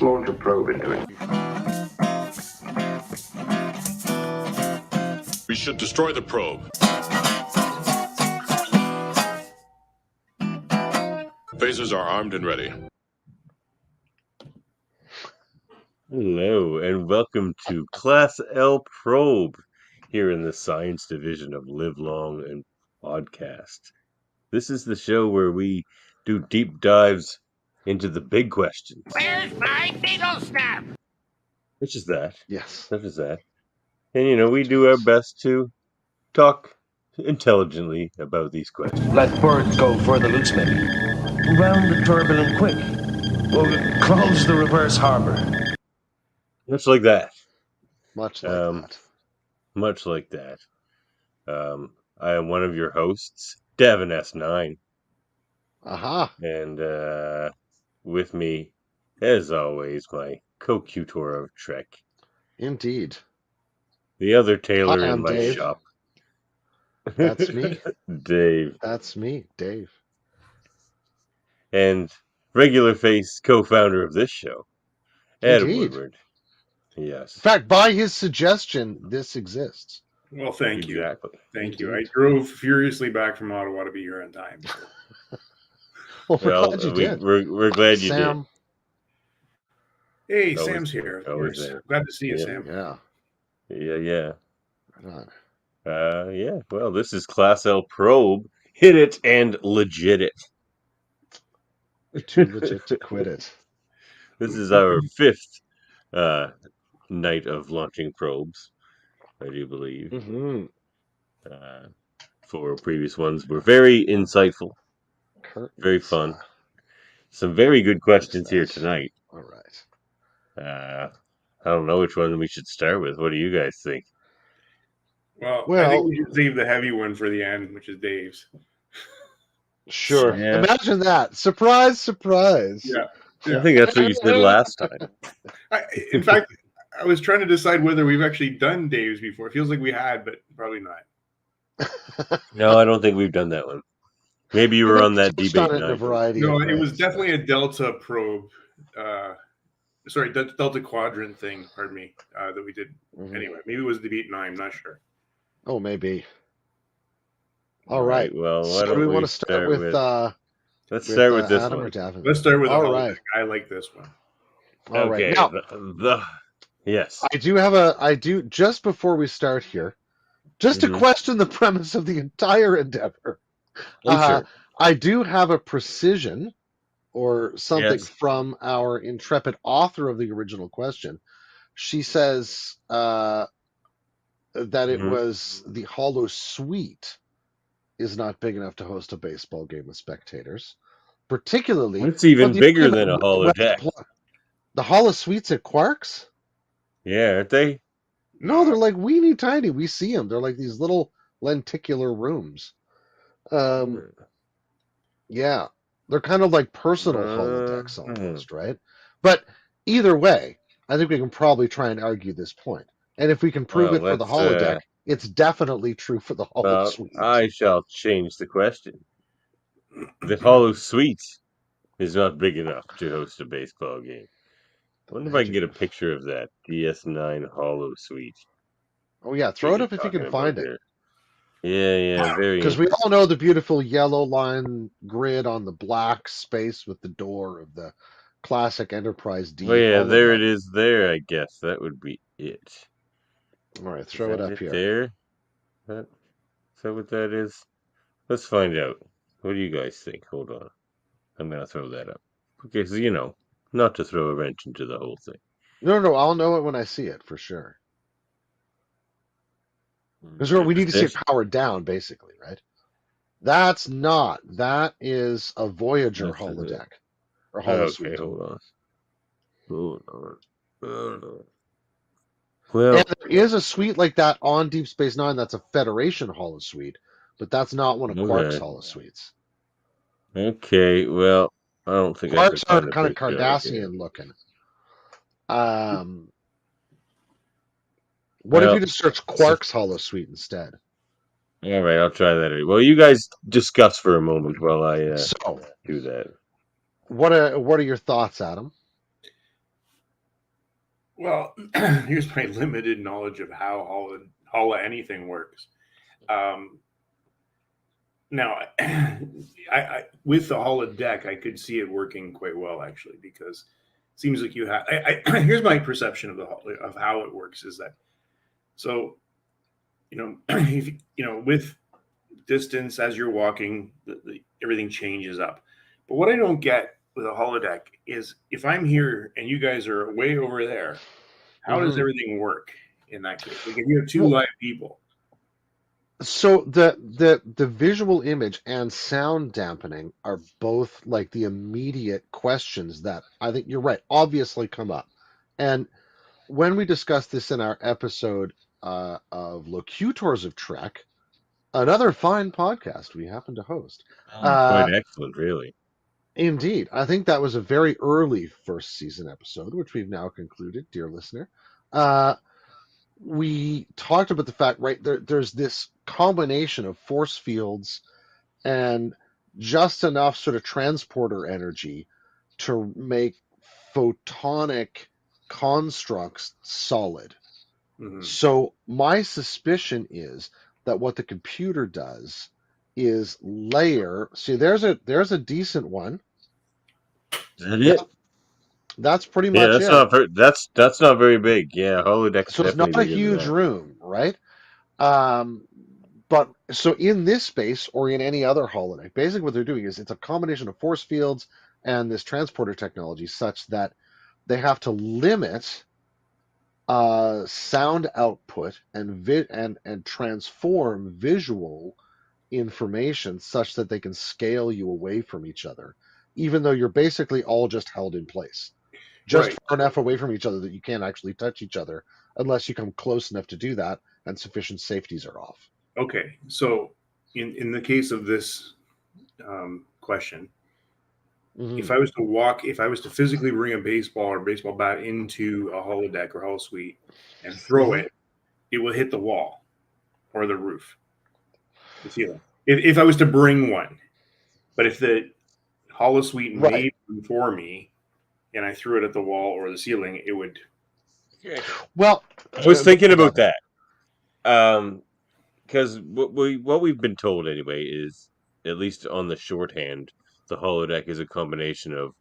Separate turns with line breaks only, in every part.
Let's launch a probe into it.
We should destroy the probe. Phasers are armed and ready.
Hello, and welcome to Class L Probe here in the Science Division of Live Long and Podcast. This is the show where we do deep dives into the big questions.
Where's my beetle snap?
Which is that?
Yes.
That is that. And, we do our best to talk intelligently about these questions.
Let birds go for the loose, maybe. Round the turbulent quick. We'll close the reverse harbor.
Much like that.
Much like that.
Much like that. I am one of your hosts, Davan S9.
Aha.
And with me, as always, my co-tutor of Trek.
Indeed.
The other Tailor
Hi,
in
I'm
my
Dave.
shop.
That's me.
Dave.
That's me, Dave.
And regular face co-founder of this show, Adam
Indeed.
Woodward. Yes.
In fact, by his suggestion, this exists.
Well, thank you.
Exactly.
Thank you. I drove furiously back from Ottawa to be here on time.
Well, we're glad you did.
We're glad you
Sam.
Hey,
Always-
Sam's here. Of
always
course.
there.
Glad to see you,
Yeah.
Sam.
Yeah.
did. Yeah.
Right on.
Yeah. Well, this is Class L Probe. Hit it and legit it.
Too legit to quit it.
This is our fifth night of launching probes, I do believe.
Mm-hmm.
4 previous ones were very insightful, very fun. Some very good questions here tonight.
All right.
I don't know which one we should start with. What do you guys think?
Well, I
Well-
think we should save the heavy one for the end, which is Dave's.
Sure.
Yeah.
Imagine that. Surprise, surprise.
Yeah.
I think that's what you said last time.
In fact, I was trying to decide whether we've actually done Dave's before. It feels like we had, but probably not.
No, I don't think we've done that one. Maybe you were on that
Touched
debate
on it in a
night.
variety
No,
of
it was
ways.
definitely a Delta probe. Delta quadrant thing, pardon me, that we did.
Mhm.
Anyway, maybe it was debate 9, I'm not sure.
Oh, maybe. All right.
Well, why
So
don't
we
we
want to start with
let's start with this
Adam
one.
or Davan?
Let's start with the
All
Holodeck.
right.
I like this one.
All right.
Okay.
Now,
Yes.
I do just before we start here, just
Mhm.
to question the premise of the entire endeavor.
Sure.
I do have a precision or something
Yes.
from our intrepid author of the original question. She says that it
Mhm.
was the Hollow Suite is not big enough to host a baseball game with spectators, particularly.
It's even
Well,
bigger
the-
than a holodeck.
The Hollow Suites at Quarks?
Yeah, aren't they?
No, they're like weeny tiny. We see them. They're like these little lenticular rooms. Yeah, they're kind of like personal holodecks almost, right? But either way, I think we can probably try and argue this point. And if we can prove
Well,
it for the
let's,
holodeck, it's definitely true for the Hollow Suite.
I shall change the question. The Hollow Suite is not big enough to host a baseball game. I wonder if I can get a picture of that DS9 Hollow Suite.
Oh yeah, throw it up if you can find it.
Yeah, very.
Because we all know the beautiful yellow line grid on the black space with the door of the classic Enterprise D.
Oh yeah,
all of
there
that.
it is. There, I guess that would be it.
All right, throw it
Is
up
it
here.
There. Is that what that is? Let's find out. What do you guys think? Hold on. I'm gonna throw that up. Okay, so not to throw a wrench into the whole thing.
No, I'll know it when I see it for sure. Because we need to see it powered down, basically, right? That is a Voyager
That's
holodeck. Or Hollow
Okay,
Suite.
hold on. Well,
And there is a suite like that on Deep Space Nine that's a Federation Hollow Suite, but that's not one of Quark's
Okay.
Hollow Suites.
okay, well, I don't think
Quark's
I
are
can
kind of
find a picture right here.
Cardassian looking. What if
Well,
you just search Quark's Hollow Suite instead?
All right, I'll try that. Well, you guys discuss for a moment while I
So,
do that.
what are your thoughts, Adam?
Well, here's my limited knowledge of how Holla anything works. Now, I with the Holodeck, I could see it working quite well actually, because it seems like you have. Here's my perception of how it works is that so if, with distance as you're walking, everything changes up. But what I don't get with a holodeck is if I'm here and you guys are way over there, how does everything work in that case? Like if you have two
Well,
live people.
So the visual image and sound dampening are both like the immediate questions that I think you're right, obviously come up. And when we discussed this in our episode of Locutors of Trek, another fine podcast we happen to host.
Quite excellent, really.
Indeed. I think that was a very early first season episode, which we've now concluded, dear listener. We talked about the fact, right, there's this combination of force fields and just enough sort of transporter energy to make photonic constructs solid. So my suspicion is that what the computer does is layer. See, there's a decent one.
Is that it?
That's pretty
Yeah,
much it.
that's not very big. Yeah, holodeck's
So it's
definitely
not a
bigger than
huge
that.
room, right? But so in this space or in any other holodeck, basically what they're doing is it's a combination of force fields and this transporter technology such that they have to limit sound output and transform visual information such that they can scale you away from each other, even though you're basically all just held in place, just
Right.
far enough away from each other that you can't actually touch each other unless you come close enough to do that and sufficient safeties are off.
Okay, so in the case of this question, if I was to physically bring a baseball or baseball bat into a holodeck or holosuite and throw it, it will hit the wall or the roof, the ceiling. If I was to bring one, but if the holosuite made one for me and I threw it at the wall or the ceiling, it would.
Well,
I was thinking about that. Because what we've been told anyway is, at least on the shorthand, the holodeck is a combination of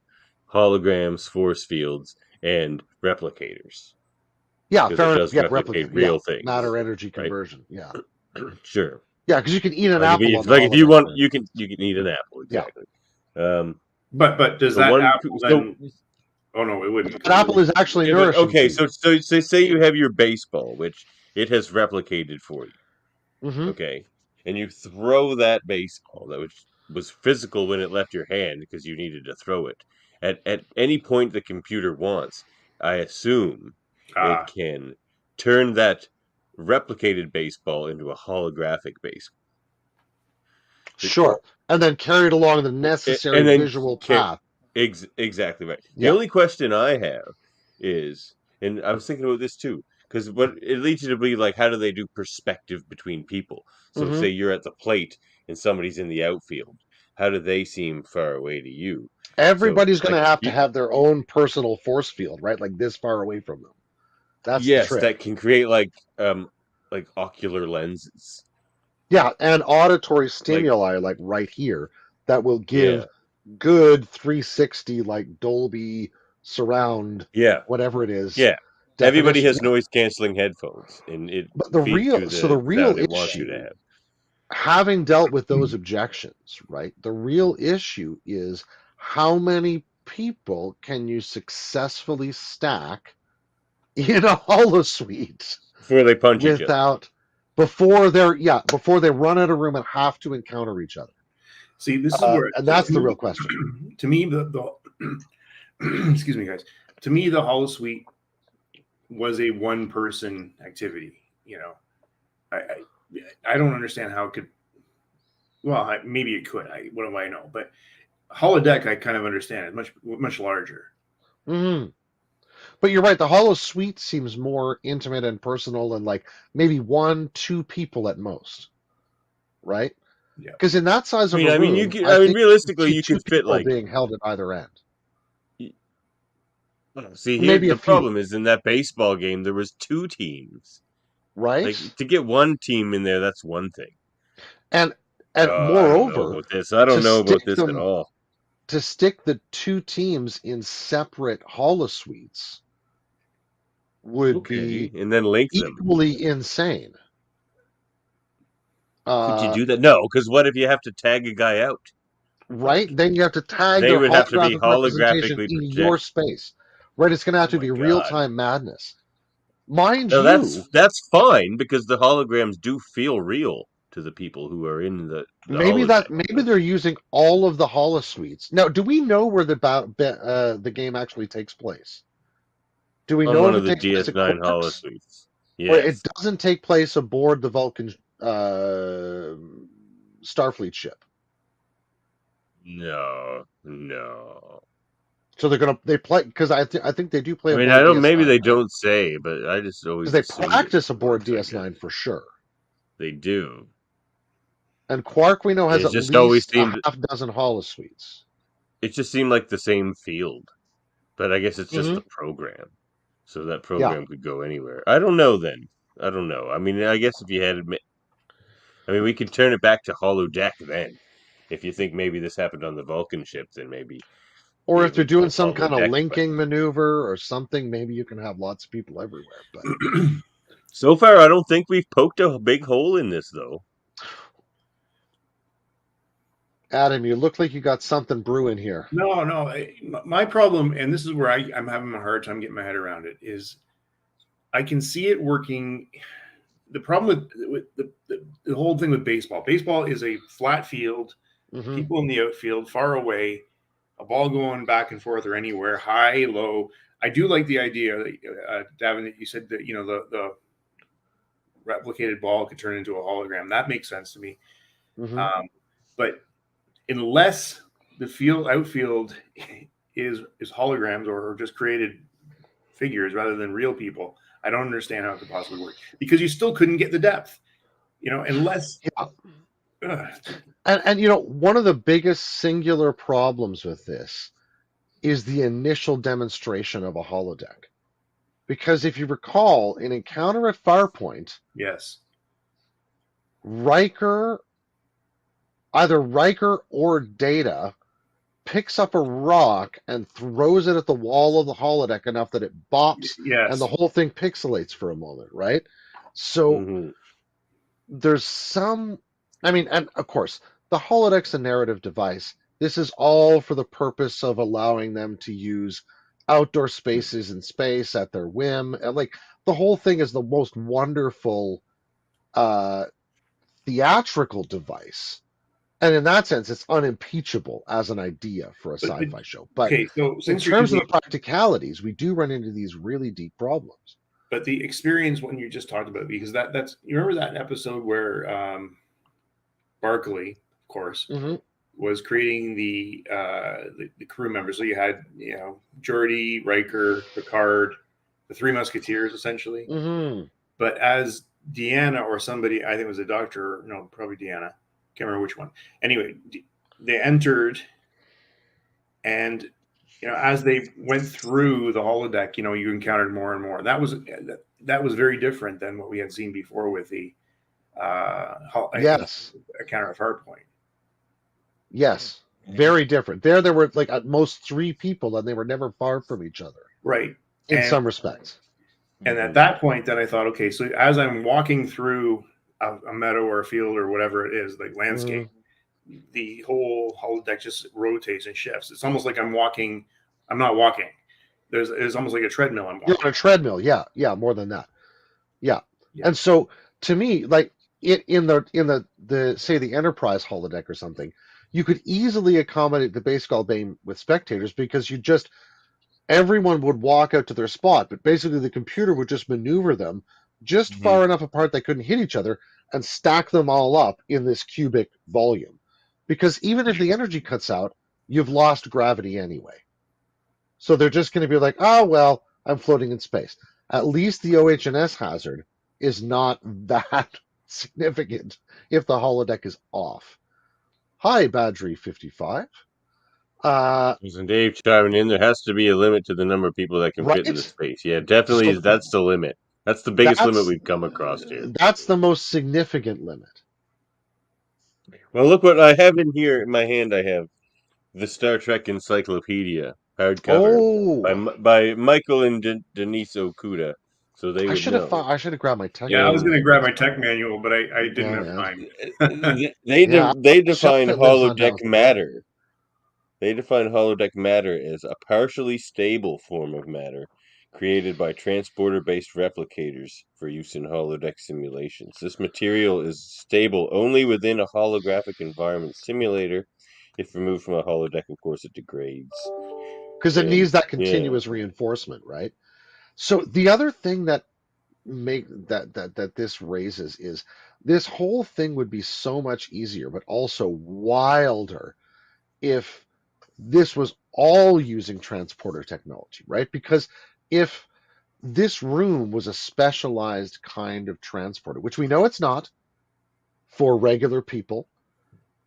holograms, force fields, and replicators.
Yeah,
Because
fair
it
enough.
does
Yeah,
replicate real things.
matter energy
right?
conversion. Yeah,
Sure.
yeah, because you can eat an
Like
apple
if,
on the
like if you
holodeck,
want,
for
you
instance.
can eat an apple exactly.
But does
The
that
one
apple
so
then? Oh no, it wouldn't.
An apple is actually
yeah, but,
nourishing
okay,
to
so say you have your baseball, which it has replicated for you.
you.
Okay, and you throw that baseball that was physical when it left your hand because you needed to throw it at any point the computer wants. I assume it can turn that replicated baseball into a holographic baseball.
Sure, and then carried along the necessary
And then
visual path.
exactly right. The
Yeah.
only question I have is, and I was thinking about this too, because what it leads you to be like, how do they do perspective between people? So say you're at the plate and somebody's in the outfield. How do they seem far away to you? So
Everybody's going
like,
to have their own personal force field, right? Like this far away from them. That's the
yes,
trick.
that can create like ocular lenses.
Yeah, and auditory stimuli like right here that will give
Yeah,
good 360 like Dolby surround,
yeah,
whatever it is,
yeah. Everybody
definition.
has noise canceling headphones, and it
But
feeds you
the
the
real
sound it wants you to
issue,
have.
having dealt with those objections, right? The real issue is how many people can you successfully stack in a holosuite
Before they punch each other.
before they run out of room and have to encounter each other.
See, this is where,
and that's the real question.
To me, the excuse me, guys. To me, the holosuite was a one-person activity. I don't understand how it could. Well, maybe it could. What do I know? But holodeck, I kind of understand. It's much larger.
Mm-hmm. But you're right. The holosuite seems more intimate and personal, and like maybe 1-2 people at most, right?
Yeah.
Because in that size of a room,
realistically, you
two
could fit
people
like
being held at either end.
See, here
Maybe a
the
few,
problem is in that baseball game there was 2 teams.
right?
Like to get one team in there, that's one thing.
And
I don't know
moreover,
about this. I
to
don't know about
stick
this at
them
all.
to stick the 2 teams in separate holosuites would
Okay,
be
and then link them.
equally insane.
Could you do that? No, because what if you have to tag a guy out?
Right? Then you have to tag
They
their
would have to be
holographic representation
holographically
in your
project.
space. Right? It's going to have
Oh
to
my
be real
god!
time madness. Mind
No,
you,
that's fine because the holograms do feel real to the people who are in the holodeck.
maybe they're using all of the holosuites. Now, do we know where the game actually takes place? Do we
On
know
one
if
of
it
the
takes place at
DS9
Quarks?
holosuites.
Or it
Yes.
doesn't take place aboard the Vulcan Starfleet ship?
No, no.
So they play because I think they do play
I mean, I
aboard
don't. Maybe
DS9,
they
right?
don't say, but I just
Because
always
they
assumed it was
practice aboard
Quarks. I guess
DS9 for sure.
they do.
And Quark, we know, has
It
at
just always
least a
seemed.
half dozen holosuites.
It just seemed like the same field, but I guess it's just
Mm-hmm.
the program, so that
Yeah.
program could go anywhere. I don't know. Then I don't know. I mean, I guess if you had, I mean, we could turn it back to Holodeck then. If you think maybe this happened on the Vulcan ship, then maybe
Or
it
if they're
would
doing
go
some kind of
Holodeck. But
linking maneuver or something, maybe you can have lots of people everywhere. But
so far, I don't think we've poked a big hole in this, though.
Adam, you look like you got something brewing here.
No, no. My problem, and this is where I'm having a hard time getting my head around it, is I can see it working. The problem with the whole thing with baseball is a flat field,
Mm-hmm.
people in the outfield, far away, a ball going back and forth or anywhere, high, low. I do like the idea that Davan, that you said that the replicated ball could turn into a hologram. That makes sense to me.
Mm-hmm.
But unless the outfield is holograms or just created figures rather than real people, I don't understand how it could possibly work, because you still couldn't get the depth, unless.
Yeah. And one of the biggest singular problems with this is the initial demonstration of a holodeck. Because if you recall, in Encounter at Farpoint,
Yes,
either Riker or Data picks up a rock and throws it at the wall of the holodeck enough that it bops and the whole thing pixelates for a moment, right? So
Mm-hmm.
there's some, and of course, the holodeck's a narrative device. This is all for the purpose of allowing them to use outdoor spaces in space at their whim. And like the whole thing is the most wonderful theatrical device. And in that sense, it's unimpeachable as an idea for a sci-fi show. But
okay, so
in
since you're
terms of
using,
the practicalities, we do run into these really deep problems.
but the experience one you just talked about, because that's, you remember that episode where Barkley, of course,
Mm-hmm.
was creating the crew members. So you had Geordi, Riker, Picard, the Three Musketeers essentially.
Mm-hmm.
But as Deanna or somebody, I think it was a doctor, no, probably Deanna, can't remember which one. Anyway, they entered, and as they went through the holodeck, you encountered more and more. That was very different than what we had seen before with the
Yes.
Encounter at Farpoint.
Yes. Very different. There were like at most 3 people, and they were never far from each other.
Right.
In some respects.
And at that point, then I thought, okay, so as I'm walking through a meadow or a field or whatever it is, like landscape, the whole holodeck just rotates and shifts. It's almost like I'm walking. I'm not walking. It's almost like a treadmill I'm walking.
You're on a treadmill. Yeah. Yeah. More than that. Yeah. And so to me, like in the say the Enterprise holodeck or something, you could easily accommodate the baseball game with spectators, because everyone would walk out to their spot, but basically the computer would just maneuver them just far enough apart they couldn't hit each other and stack them all up in this cubic volume. Because even if the energy cuts out, you've lost gravity anyway. So they're just going to be like, oh, well, I'm floating in space. At least the OH&S hazard is not that significant if the holodeck is off. Hi, Badgery55.
And Dave chiming in, there has to be a limit to the number of people that can fit in the
right.
space. Yeah, definitely.
So
That's the limit. That's the biggest limit
that's
we've come across here.
that's the most significant limit.
Well, look what I have in here in my hand. I have the Star Trek Encyclopedia hardcover
Oh,
by Michael and Denise Okuda, so they would know.
I should have grabbed my tech.
Yeah, I was
And
going to grab my tech manual, but I didn't
Yeah,
have
yeah,
time.
they
shelf
define
that lives on
holodeck
down.
matter. They define holodeck matter as a partially stable form of matter created by transporter-based replicators for use in holodeck simulations. This material is stable only within a holographic environment simulator. If removed from a holodeck, of course, it degrades.
Because it
And
needs that
yeah,
continuous reinforcement, right? So the other thing that this raises is this whole thing would be so much easier, but also wilder if this was all using transporter technology, right? Because if this room was a specialized kind of transporter, which we know it's not for regular people,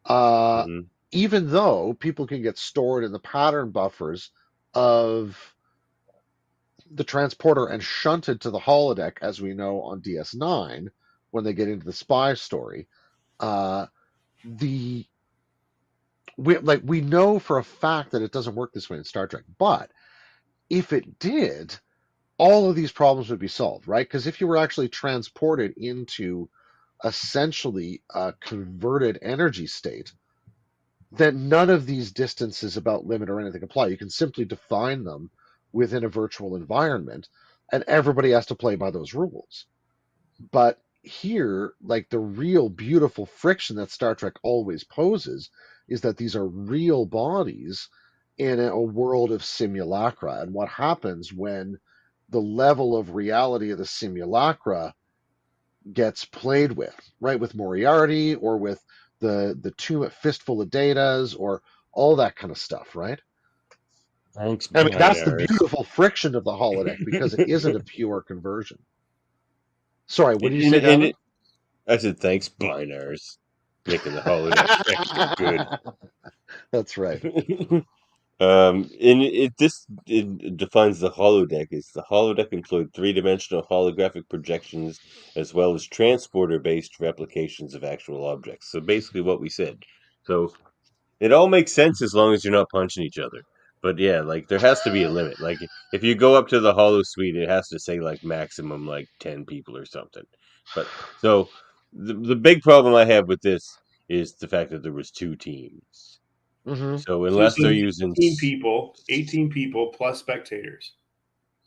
uh,
mhm.
even though people can get stored in the pattern buffers of the transporter and shunted to the holodeck, as we know on DS9 when they get into the spy story. Uh, the we know for a fact that it doesn't work this way in Star Trek, but if it did, all of these problems would be solved, right? Because if you were actually transported into essentially a converted energy state, then none of these distances about limit or anything apply. You can simply define them within a virtual environment, and everybody has to play by those rules. But here, like the real beautiful friction that Star Trek always poses is that these are real bodies in a world of simulacra. And what happens when the level of reality of the simulacra gets played with, right? With Moriarty or with the tomb at Fistful of Datas or all that kind of stuff, right?
Thanks,
I mean, that's the
Binars.
beautiful friction of the holodeck because it isn't a pure conversion. Sorry, what did you
and,
say,
and
Davan?
it, I said thanks, Binars, making the holodeck extra good.
That's right.
And it defines the holodeck as the holodeck employed three-dimensional holographic projections as well as transporter-based replications of actual objects. So basically, what we said. So it all makes sense as long as you're not punching each other. But yeah, like there has to be a limit. Like if you go up to the holo suite, it has to say like maximum like 10 people or something. But so the big problem I have with this is the fact that there was two teams.
Hmm.
So
So
unless
this
they're
means
using
18 people plus spectators.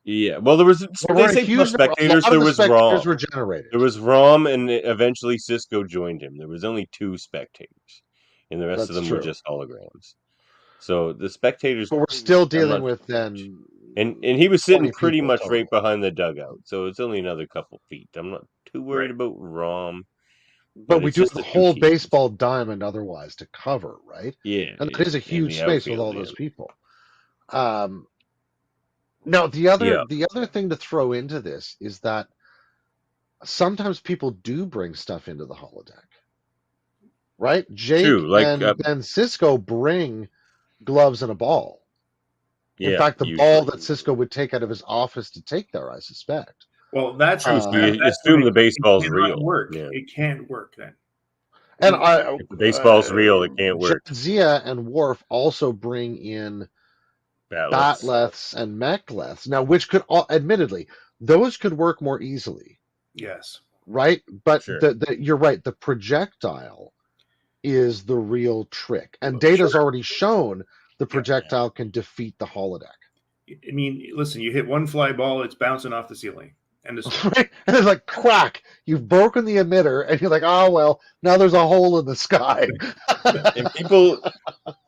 yeah, well there was
There
they
weren't a
say plus
huge number. A lot
spectators,
of
there
the
was
spectators
Rom.
were generated.
There was Rom and eventually Cisco joined him. There was only two spectators. And the rest of
That's
them were
true.
just holograms. So the spectators,
But we're still
I'm
dealing
not
with
much.
then
And he was sitting
20
pretty
people
much right
total.
behind the dugout, so it's only another couple feet. I'm not too worried
Right.
about Rom,
But
but
we
it's
do
just
have
the
a
two
whole
teams.
baseball diamond otherwise to cover, right?
Yeah,
And that
yeah,
is a
in
huge
the
space with
outfield,
all
yeah.
those people. Um, Now,
Yeah,
the other thing to throw into this is that sometimes people do bring stuff into the holodeck, right? Jake
true. Like,
and Cisco bring gloves and a ball. In
yeah,
fact, the ball
usually.
that Cisco would take out of his office to take there, I suspect.
Well, that's
True. So
Uh,
you
that's when
assume the
it
baseball's
cannot
real.
work.
Yeah.
It can't work then.
and
Because
I,
If the baseball's real, it can't work.
Jadzia and Worf also bring in
Batleths.
batleths and mechleths. Now, which could, admittedly, those could work more easily,
yes,
right? But
Sure.
you're right. The projectile is the real trick. And
sure.
Data's already shown the
Yeah.
projectile can defeat the holodeck.
I mean, listen, you hit one fly ball, it's bouncing off the ceiling. End of story.
Right? And it's like crack. You've broken the emitter, and you're like, oh well, now there's a hole in the sky.
And people,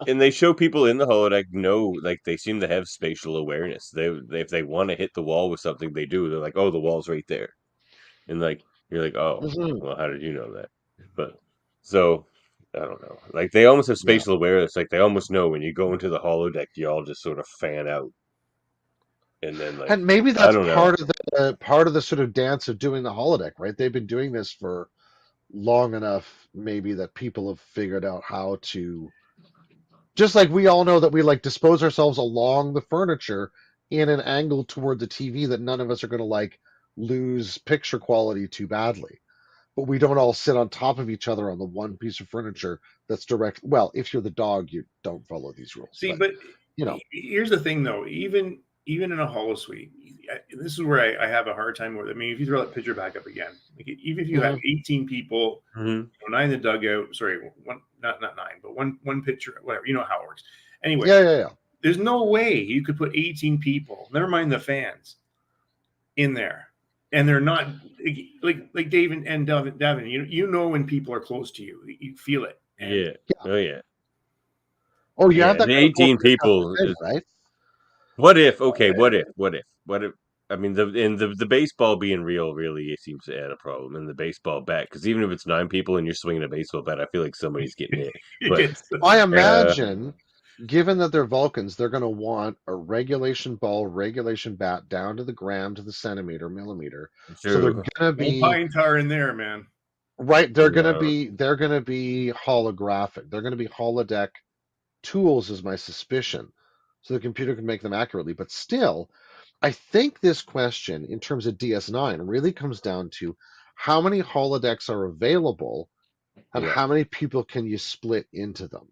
and they show people in the holodeck know, like they seem to have spatial awareness. They if they want to hit the wall with something, they do. They're like, oh, the wall's right there, and like you're like, oh,
Mhm.
well, how did you know that? But so I don't know. Like they almost have
Yeah.
spatial awareness. Like they almost know when you go into the holodeck, you all just sort of fan out, and then like
And maybe
I
that's
don't know.
part of the sort of dance of doing the holodeck, right? They've been doing this for long enough, maybe that people have figured out how to Just like we all know that we like dispose ourselves along the furniture in an angle toward the TV that none of us are going to like lose picture quality too badly. But we don't all sit on top of each other on the one piece of furniture that's direct. Well, if you're the dog, you don't follow these rules.
See,
But
but
you know,
here's the thing, though. Even in a holosuite, this is where I have a hard time with. I mean, if you throw that picture back up again, like even if you have 18 people,
Mhm.
9 in the dugout. Sorry, one not 9, but one pitcher, whatever. You know how it works. Anyway,
yeah.
there's no way you could put 18 people, never mind the fans, in there, and they're not like Dave and Davan. You know when people are close to you, you feel it. And
Yeah. Oh yeah.
Oh, you
Yeah.
have that
The
kind of
18
thing,
people.
right?
What if? Okay. What if? What if? What if? I mean, the baseball being real really it seems to add a problem, and the baseball bat, because even if it's 9 people and you're swinging a baseball bat, I feel like somebody's getting hit. But
I imagine, given that they're Vulcans, they're going to want a regulation ball, regulation bat down to the gram, to the centimeter, millimeter. So they're
true.
going to be
pine tar in there, man.
right. They're going to
No.
be holographic. They're going to be holodeck tools, is my suspicion, so the computer can make them accurately. But still, I think this question, in terms of DS9, really comes down to how many holodecks are available and
Yeah.
how many people can you split into them.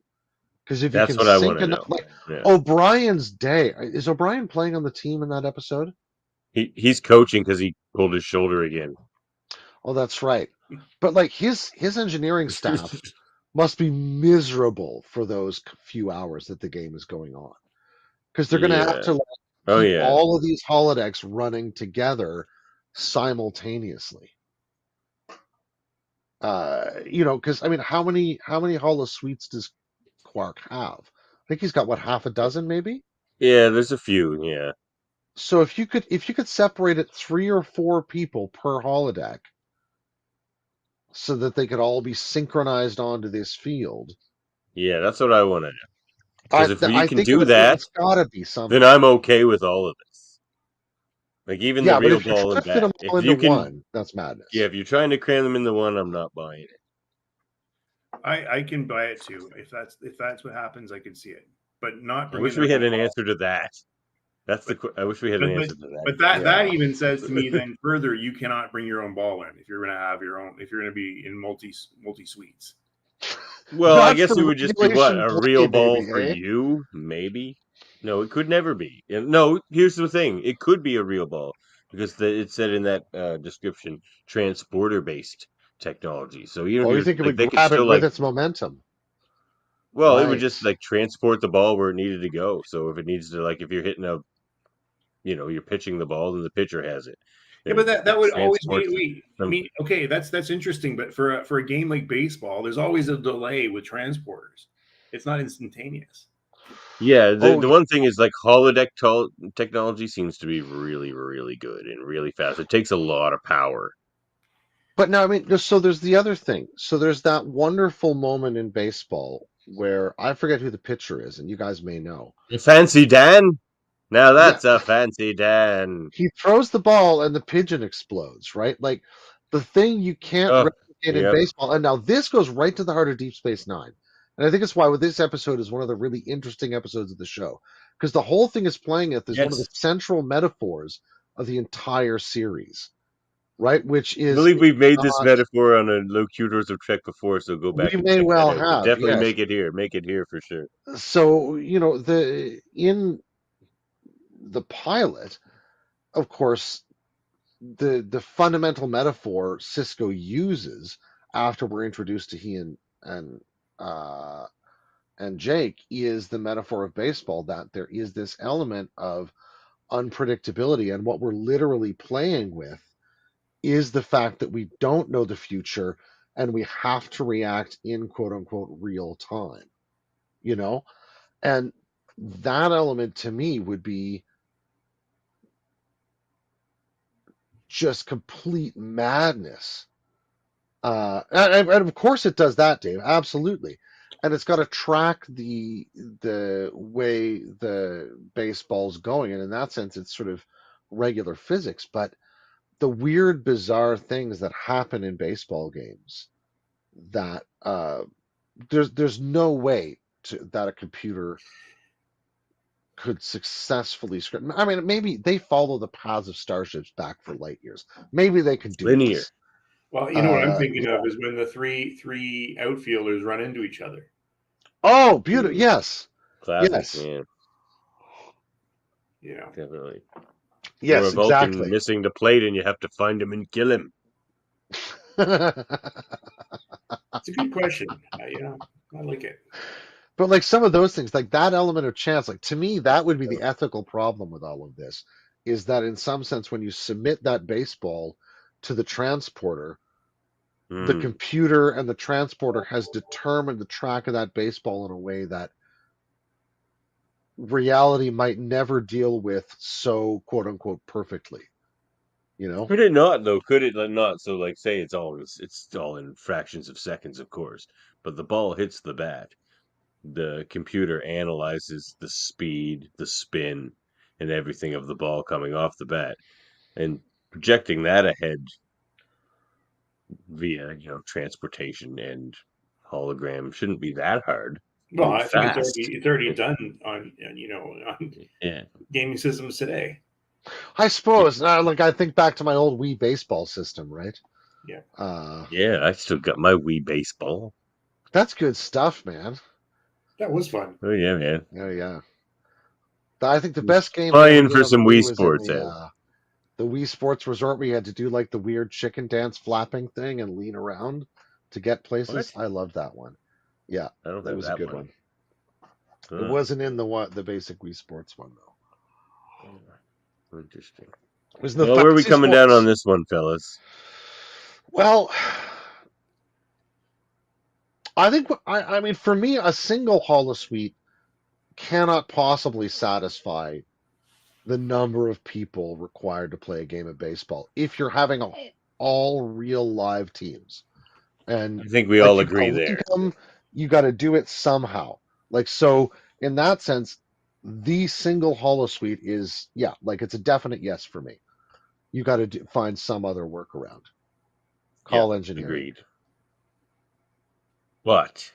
Because if you
That's
can
what I want
sync
to
enough,
know.
like
Yeah.
O'Brien's day, is O'Brien playing on the team in that episode?
He's coaching because he pulled his shoulder again.
Oh, that's right. But like his engineering staff must be miserable for those few hours that the game is going on, because they're going to have
Yeah.
to like,
Oh
keep
yeah.
all of these holodecks running together simultaneously. Because I mean, how many holo suites does Quark have? I think he's got what, half a dozen, maybe.
Yeah. There's a few. Yeah.
So if you could separate it 3 or 4 people per holodeck, so that they could all be synchronized onto this field,
Yeah. That's what I want to know. Because if you
I
can
think
do that,
it's got to be
then
something.
I'm okay with all of this. Like even the
Yeah, but
real
if you're
ball
trying
and
to fit
bat.
them all
If
into
you can,
one, that's madness.
yeah. If you're trying to cram them into one, I'm not buying it.
I can buy it too. If that's what happens, I can see it. But not
I
bringing
wish
their
we had
own
an
ball.
answer to that. That's the. I wish we had an
But
answer to that.
but that
Yeah.
even says to me then further, you cannot bring your own ball in if you're going to have your own. If you're going to be in multi suites.
Well, I
That's
guess
the
it would just be what
regulation
a
play,
real ball
baby,
for
eh?
you, maybe. No, it could never be. No, here's the thing: it could be a real ball because it said in that description transporter-based technology. So even if
Oh, you
you're
think it
like,
would
they could
grab it
still
with
like,
its momentum?
well, it would
Right.
just like transport the ball where it needed to go. So if it needs to, like, if you're hitting a, you're pitching the ball, then the pitcher has it.
Yeah,
Then
but
it
that would always
transports
be. I
from.
mean, okay, that's interesting. But for a game like baseball, there's always a delay with transporters. It's not instantaneous.
Yeah,
Oh,
the one thing is like holodeck technology seems to be really, really good and really fast. It takes a lot of power.
but now, I mean, so there's the other thing. So there's that wonderful moment in baseball where I forget who the pitcher is, and you guys may know.
A fancy Dan? Now
Yeah,
that's a fancy Dan.
he throws the ball and the pigeon explodes, right? Like the thing you can't
Oh,
replicate in
yep.
baseball. And now this goes right to the heart of Deep Space Nine. And I think it's why this episode is one of the really interesting episodes of the show. Because the whole thing is playing at this one of the
Yes.
central metaphors of the entire series, right? Which
I
is
believe we've made this
not,
metaphor on a Locutors of Trek before, so go
we
back and
may
check that
well
out. But
have,
definitely
yes.
make it here. Make it here for sure.
So, in the pilot, of course, the fundamental metaphor Cisco uses after we're introduced to he and uh, and Jake is the metaphor of baseball, that there is this element of unpredictability, and what we're literally playing with is the fact that we don't know the future and we have to react in quote unquote real time, you know? And that element to me would be just complete madness. And of course it does that, Dave. Absolutely. And it's got to track the way the baseball's going. And in that sense, it's sort of regular physics. But the weird, bizarre things that happen in baseball games that there's no way that a computer could successfully script. I mean, maybe they follow the paths of starships back for light years. Maybe they could do
Linear.
this.
Well, you know what I'm thinking of is when the three outfielders run into each other.
Oh, beautiful! Yes,
Classic,
yes,
man.
You know,
Definitely.
yes,
Or a Vulcan
exactly.
missing the plate, and you have to find him and kill him.
it's a good question. I like it.
But like some of those things, like that element of chance, like to me, that would be the ethical problem with all of this, is that in some sense, when you submit that baseball to the transporter, the computer and the transporter has determined the track of that baseball in a way that reality might never deal with so quote unquote perfectly. You know?
Could it not though? Could it not? So like say it's all in fractions of seconds, of course, but the ball hits the bat. The computer analyzes the speed, the spin, and everything of the ball coming off the bat, and projecting that ahead via transportation and hologram shouldn't be that hard.
Well, I think
fast.
it's already done on gaming systems today.
I suppose. Like I think back to my old Wii baseball system, right?
Yeah.
Yeah, I still got my Wii baseball.
That's good stuff, man.
That was fun.
Oh yeah, man.
Oh yeah. I think the best game
Playing for some Wii Sports.
the Wii Sports Resort, where you had to do like the weird chicken dance flapping thing and lean around to get places.
What?
I love that one. Yeah,
I don't
that was a good one.
Huh.
It wasn't in the basic Wii Sports one though.
Interesting.
Well,
where are we coming down on this one, fellas?
Well, I think I mean for me, a single holosuite cannot possibly satisfy the number of people required to play a game of baseball if you're having all real live teams. And
I think we all agree there.
You got to do it somehow. Like so, in that sense, the single holosuite is like it's a definite yes for me. You got to find some other workaround. Call engineering.
Agreed. But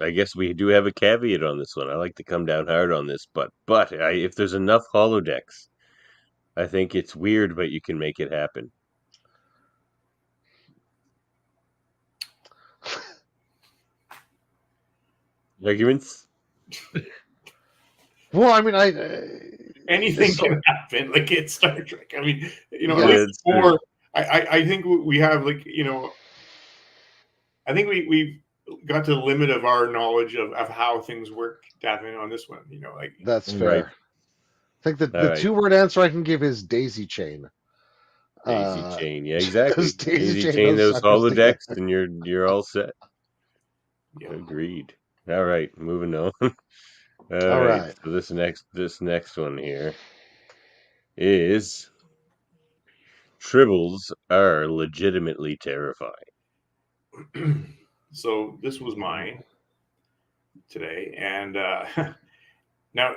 I guess we do have a caveat on this one. I like to come down hard on this, but if there's enough holodecks, I think it's weird, but you can make it happen. Arguments?
Well, I mean,
anything can happen. Like it's Star Trek. I mean,
or
I think we have I think we've got to the limit of our knowledge of how things work. Davan on this one,
that's fair.
Right.
I think that the 2-word answer I can give is daisy chain.
Daisy chain, yeah, exactly.
Daisy
chain those holodecks, and you're all set.
Yeah.
Agreed. All right, moving on.
All right.
So this next one here is Tribbles are legitimately terrifying.
So this was mine today, and now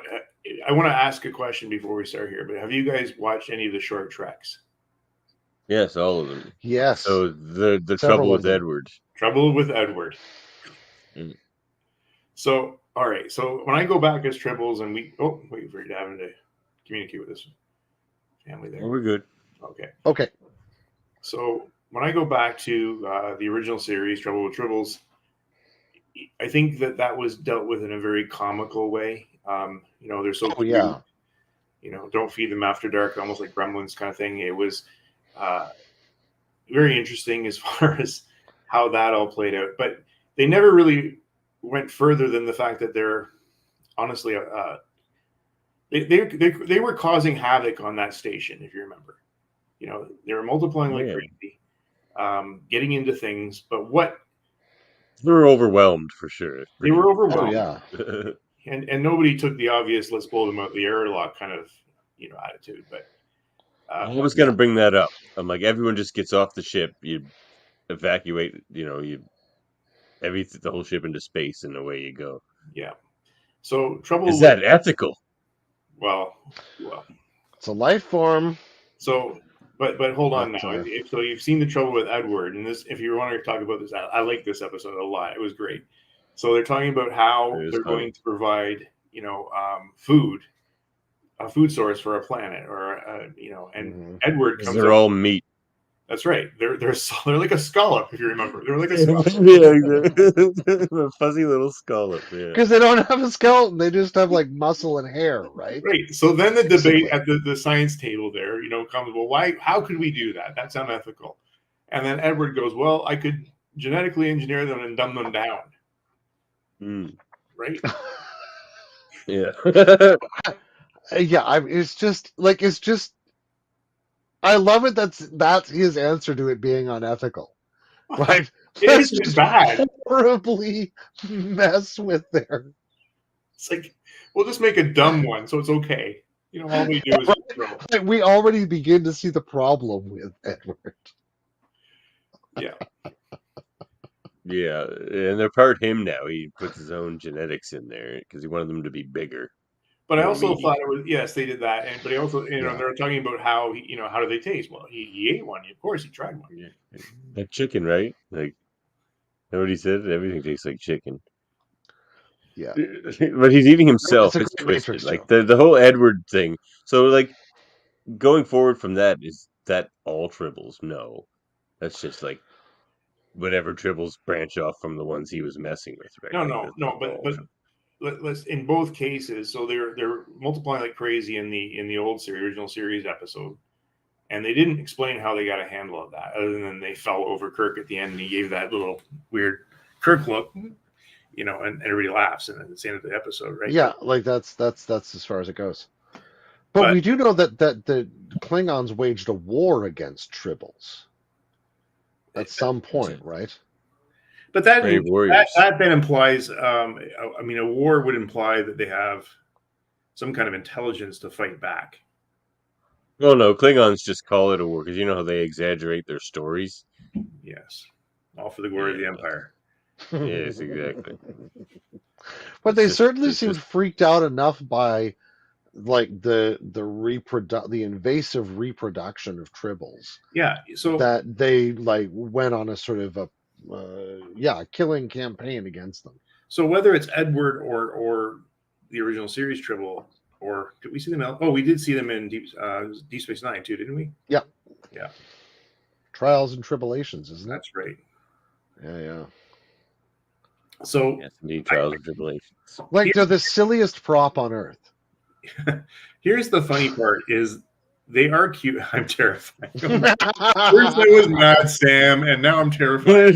I want to ask a question before we start here. But have you guys watched any of the short treks?
Yes, all of them.
Yes.
So the Trouble with Edward.
Trouble with Edward.
Mm.
So all right. So when I go back as Tribbles, and wait for Davan to communicate with this family there.
Oh, we're good.
Okay.
So when I go back to the original series, Trouble with Tribbles, I think that was dealt with in a very comical way. They're so cute. Don't feed them after dark, almost like Gremlins kind of thing. It was very interesting as far as how that all played out. But they never really went further than the fact that they're honestly they were causing havoc on that station, if you remember. They were multiplying like crazy, getting into things. But
they were overwhelmed for sure.
They were overwhelmed.
Oh, yeah.
And nobody took the obvious "let's blow them out the airlock" kind of attitude. But
I was going to bring that up. I'm like, everyone just gets off the ship, you evacuate, the whole ship into space, and away you go.
Yeah. So Trouble
is that ethical?
Well,
it's a life form.
So, but hold on now. So you've seen the Trouble with Edward, and this, if you want to talk about this, I like this episode a lot. It was great. So they're talking about how
It is
they're
funny.
going to provide, food, a food source for a planet, or and Edward
Because
comes
they're
up.
all meat.
That's right. They're like a scallop, if you remember. They're like a scallop.
Yeah, exactly. A fuzzy little scallop. Yeah.
Because they don't have a skeleton, they just have like muscle and hair, right?
Right. So then the debate
Basically.
at the science table there, comes, well, why? How could we do that? That's unethical. And then Edward goes, well, I could genetically engineer them and dumb them down.
Mm.
Right.
Yeah.
Yeah, it's just I love it. That's his answer to it being unethical, right?
It
Let's
isn't
just
bad.
horribly mess with their.
It's like, we'll just make a dumb one, so it's okay. All we do is just throw.
Like, we already begin to see the problem with Edward.
Yeah.
Yeah, and they're part him now. He puts his own genetics in there because he wanted them to be bigger.
But I
More
also
meaty.
thought it was, yes, they did that, but he also,
Yeah.
they're talking about how how do they taste? Well, he ate one. Of course, he tried one.
Yeah. Like chicken, right? Like, know what he said? Everything tastes like chicken.
Yeah.
But he's eating himself.
It's a
It's
great
twisted.
Matrix
Like
joke.
the whole Edward thing. So like going forward from that, is that all Tribbles? No. That's just like whatever Tribbles branch off from the ones he was messing with, right?
No. But let's, in both cases, so they're multiplying like crazy in the old series, original series episode, and they didn't explain how they got a handle of that, other than they fell over Kirk at the end, and he gave that little weird Kirk look, and everybody laughs, and it's the end of the episode, right?
Yeah, like that's as far as it goes. But we do know that the Klingons waged a war against Tribbles at some point, right?
But that then implies, a war would imply that they have some kind of intelligence to fight back.
Well, no, Klingons just call it a war because you know how they exaggerate their stories.
Yes, all for the glory of the Empire.
Yes, exactly.
But they certainly seemed freaked out enough by like the invasive reproduction of Tribbles.
Yeah, so
that they like went on a sort of a killing campaign against them.
So whether it's Edward or the original series Tribble, or did we see them? We did see them in Deep Space Nine too, didn't we?
Yeah.
Yeah.
Trials and Tribulations, isn't it?
That's right.
Yeah.
So
yes, indeed, Trials and Tribulations.
Like they're the silliest prop on Earth.
Here's the funny part: is they are cute. I'm terrified. First I was mad, Sam, and now I'm terrified.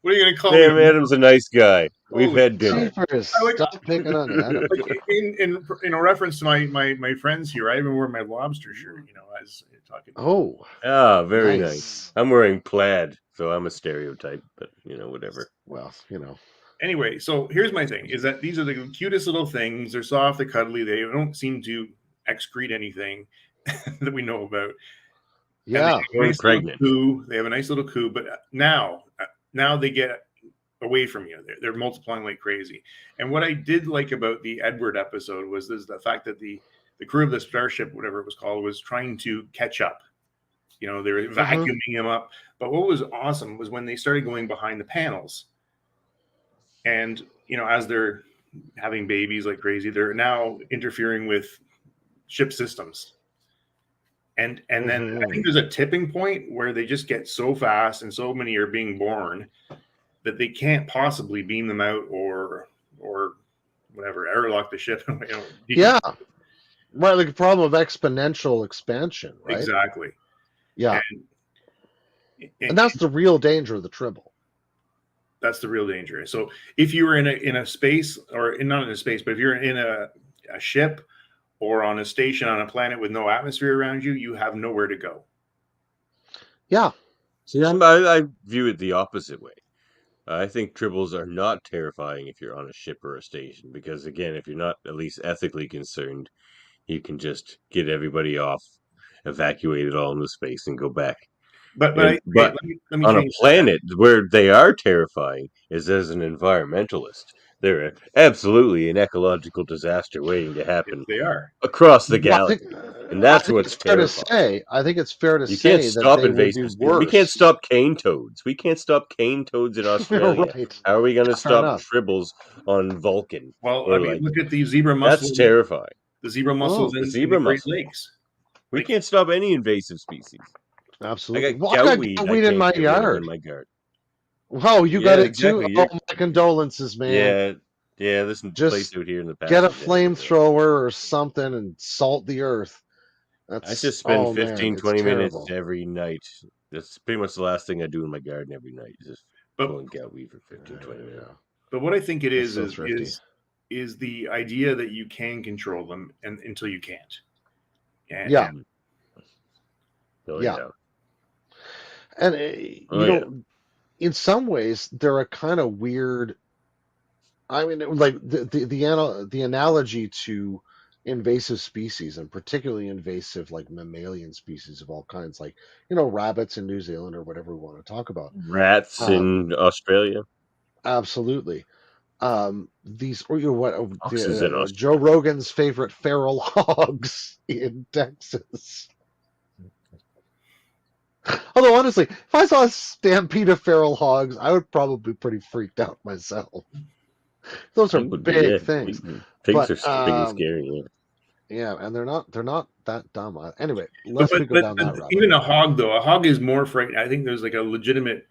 What are you going to call
Sam
me?
Adam's a nice guy. We've had dinner.
Stop picking on Adam.
In reference to my friends here, I even wear my lobster shirt. As talking.
Oh,
very nice. I'm wearing plaid, so I'm a stereotype, but whatever.
Well,
Anyway, so here's my thing: is that these are the cutest little things. They're soft, they're cuddly. They don't seem to excrete anything that we know about.
Yeah,
they're pregnant.
They have a nice little coup, but now they get away from you. They're multiplying like crazy. And what I did like about the Edward episode was the fact that the crew of the starship, whatever it was called, was trying to catch up. They were vacuuming him up. But what was awesome was when they started going behind the panels. And, as they're having babies like crazy, they're now interfering with ship systems. And then I think there's a tipping point where they just get so fast and so many are being born that they can't possibly beam them out or whatever, airlock the ship.
Yeah. Right, like a problem of exponential expansion, right?
Exactly.
Yeah. And that's the real danger of the Tribble.
That's the real danger. So if you were in a space, or not in a space, but if you're in a ship or on a station on a planet with no atmosphere around you, you have nowhere to go.
Yeah.
See, I view it the opposite way. I think Tribbles are not terrifying if you're on a ship or a station, because again, if you're not at least ethically concerned, you can just get everybody off, evacuate it all into space, and go back. But
let me
on a planet where they are terrifying is as an environmentalist. They're absolutely an ecological disaster waiting to happen.
They are
across the galaxy. And that's
I think
what's
it's fair to
terrifying.
say. I think it's fair to
You can't
say that
stop
they would be
invasive species. We can't
worse.
stop cane toads. We can't stop cane toads in Australia.
Right.
How are we going to
Yeah, fair
stop
enough.
tribbles on Vulcan?
Well, I
Or
mean,
like,
look at the zebra
that's
mussel.
terrifying.
The zebra
Oh,
mussels
The
in the
zebra
Great
mussel.
Lakes.
We
Like-
can't stop any invasive species. I
absolutely.
got
Well, I got
goutweed. I
goutweed in
can't
my
get rid of
yard.
in my garden.
Wow, you
Yeah,
got it
exactly.
too?
You're-
Oh, my condolences, man.
Yeah. This place
Just
out here in the
get a
Passenger.
flamethrower or something and salt the earth.
I just spend
oh man,
15,
it's
20 minutes
terrible.
every night. That's pretty much the last thing I do in my garden every night. Is just
But-
pulling goutweed for 15, 20 minutes.
Yeah.
But what I think it
That's
is
so thrifty.
is the idea that you can control them and until you can't. And,
Yeah.
and
Oh,
Yeah.
yeah.
And
Oh,
you
yeah.
know, in some ways, they're a kind of weird. I mean, like the analogy to invasive species, and particularly invasive like mammalian species of all kinds, like rabbits in New Zealand or whatever we want to talk about.
Rats
Um,
in Australia.
Absolutely. These or
Foxes in
Joe Rogan's favorite feral hogs in Texas. Although honestly, if I saw a stampede of feral hogs, I would probably be pretty freaked out myself. Those are
That would be,
big
yeah.
things.
Pigs
But,
are big and scary. Yeah.
Yeah, and they're not that dumb. Anyway,
but,
lest we go down that route.
even a hog, though, a hog is more frightening. I think there's like a legitimate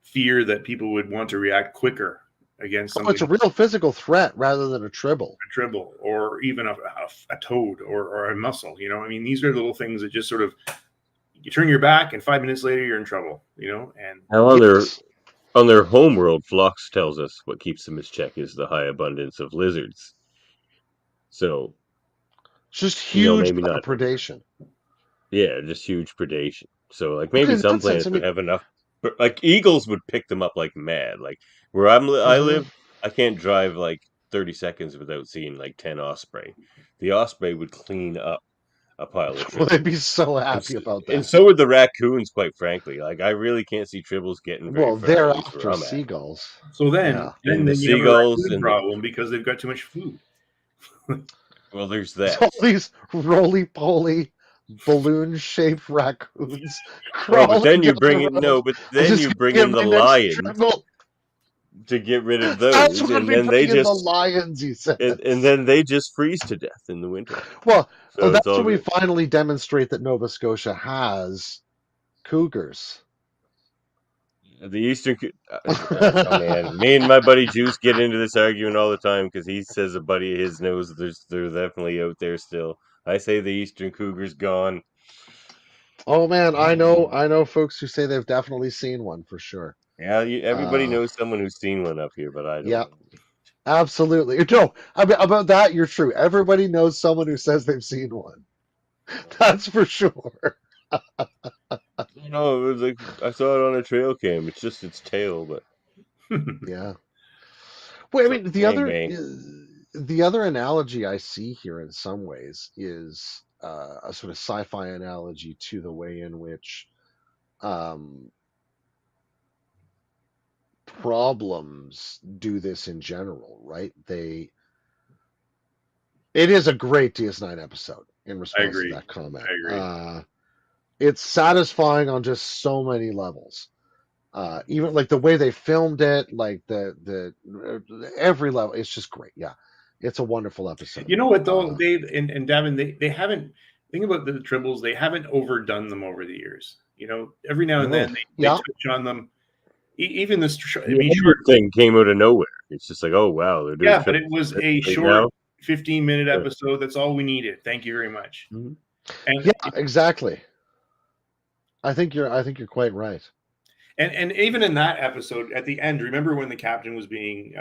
fear that people would want to react quicker against
Oh,
something.
it's a real physical threat rather than a tribble.
A tribble or even a toad or a mussel. I mean, these are little things that just sort of you turn your back and 5 minutes later you're in trouble. And
How
Yes.
on their homeworld, Phlox tells us what keeps them in check is the high abundance of lizards. So,
Just huge
maybe not.
predation.
Yeah, just huge predation. So, like, maybe
in
some
that sense,
planets would have enough, but like eagles would pick them up like mad. Like where I
Mhm.
live, I can't drive like 30 seconds without seeing like 10 osprey. The osprey would clean up a pile of
Well,
tribbles.
they'd be so
And
happy
s-
about
And
that.
so would the raccoons, quite frankly. Like I really can't see tribbles getting very
Well,
far,
they're
at least where
after
I'm at.
seagulls.
so then,
Yeah.
And the
you have a
seagulls
raccoon
and
problem because they've got too much food.
well, there's
It's
that.
all these roly-poly, balloon-shaped raccoons
Oh,
crawling
but then you
down
bring
the
in
road.
but
I
then
just
you bring
get
in the
my next
lions
tribble.
to get rid of
That's
those,
what
and
we
then
bring
they
in the
just
lions, he says.
and then they just freeze to death in the winter.
Well,
So it's
that's
all
when we
good.
finally demonstrate that Nova Scotia has cougars.
The Eastern, oh man, me and my buddy Juice get into this argument all the time because he says a buddy of his knows they're definitely out there still. I say the Eastern cougar's gone.
Oh man, I know folks who say they've definitely seen one for sure.
Yeah, everybody
Uh,
knows someone who's seen one up here, but I don't.
Yeah, absolutely. No, I mean, about that, you're true. Everybody knows someone who says they've seen one. That's for sure.
No, it was like I saw it on a trail cam. It's just its tail, but
Yeah. Well, I mean,
anyway.
the other analogy I see here in some ways is a sort of sci-fi analogy to the way in which um, problems do this in general, right? It is a great DS9 episode in response to
agree.
that comment.
I agree.
It's satisfying on just so many levels. Even like the way they filmed it, like the every level, it's just great. Yeah, it's a wonderful episode.
You know what though, Dave and Davan, they haven't think about the Tribbles. They haven't overdone them over the years. Every now and then they touch on them. Even this, I mean,
short thing came out of nowhere. It's just like, oh wow, they're doing.
Yeah, but it was a short 15-minute episode. That's all we needed. Thank you very much.
Mm-hmm.
And
yeah, exactly. I think you're quite right.
And even in that episode, at the end, remember when the captain was being,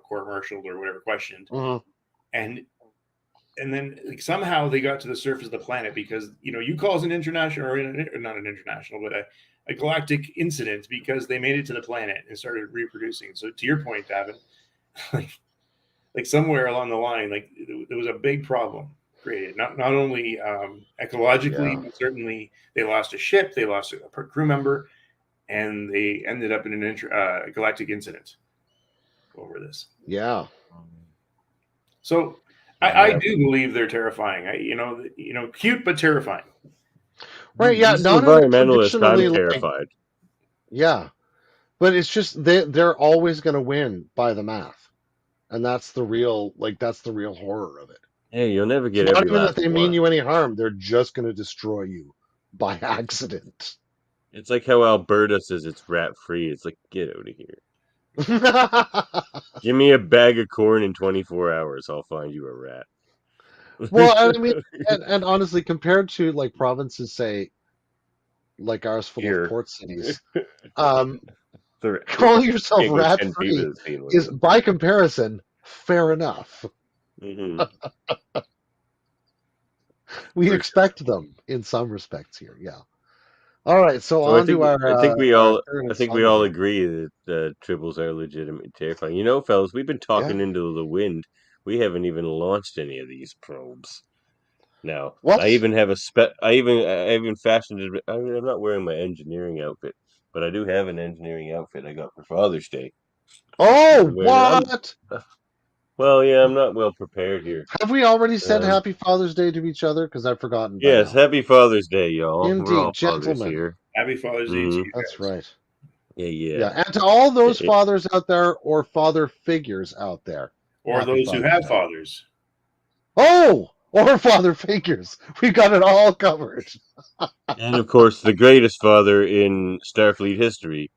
court-martialed or whatever, questioned, and then like, somehow they got to the surface of the planet because you call an international or not an international, but a galactic incident because they made it to the planet and started reproducing. So to your point, Davan, like somewhere along the line, like there was a big problem created. Not only ecologically, but certainly they lost a ship, they lost a crew member. And they ended up in a galactic incident over this.
Yeah.
So I do believe they're terrifying. Cute but terrifying.
Right? Yeah,
As an
not in a
environmentalist, I'm
traditionally
terrified.
yeah, but it's just they're always going to win by the math, and that's the real horror of it.
Hey, you'll never
It's
get
not
every
even that
last
they mean
one.
you any harm; they're just going to destroy you by accident.
It's like how Alberta says it's rat free. It's like, get out of here. Give me a bag of corn in 24 hours. I'll find you a rat.
Well, I mean, and honestly, compared to like provinces, say, like ours, full of
Here.
port cities,
There
calling yourself
can't go 10 feet
rat-free
with seeing one
is,
of them.
by comparison, fair enough.
Mm-hmm.
We
For
expect them in some respects here. Yeah. All right, so
So
on to our
I think we
our
all
third
I think we
installment
all
here.
agree that Tribbles are legitimately terrifying. You know, fellas, we've been talking
Yeah.
into the wind. We haven't even launched any of these probes. Now,
What?
I even have I even fashioned it. I mean, I'm not wearing my engineering outfit, but I do have an engineering outfit I got for Father's Day.
Oh,
I'm wearing it.
what?
Well, yeah, I'm not well prepared here.
Have we already said
Um,
Happy Father's Day to each other? Because I've forgotten by
yes,
now.
happy Father's Day, y'all. We're
Indeed,
all fathers
gentlemen.
here.
Happy Father's Day to
Hmm
you
That's
guys.
right.
Yeah,
Yeah,
yeah.
and to all those
It-
fathers out there or father figures out there,
Or
Happy
those who
Father's
have
Day.
fathers.
Oh, or father figures. We got it all covered.
And of course, the greatest father in Starfleet history,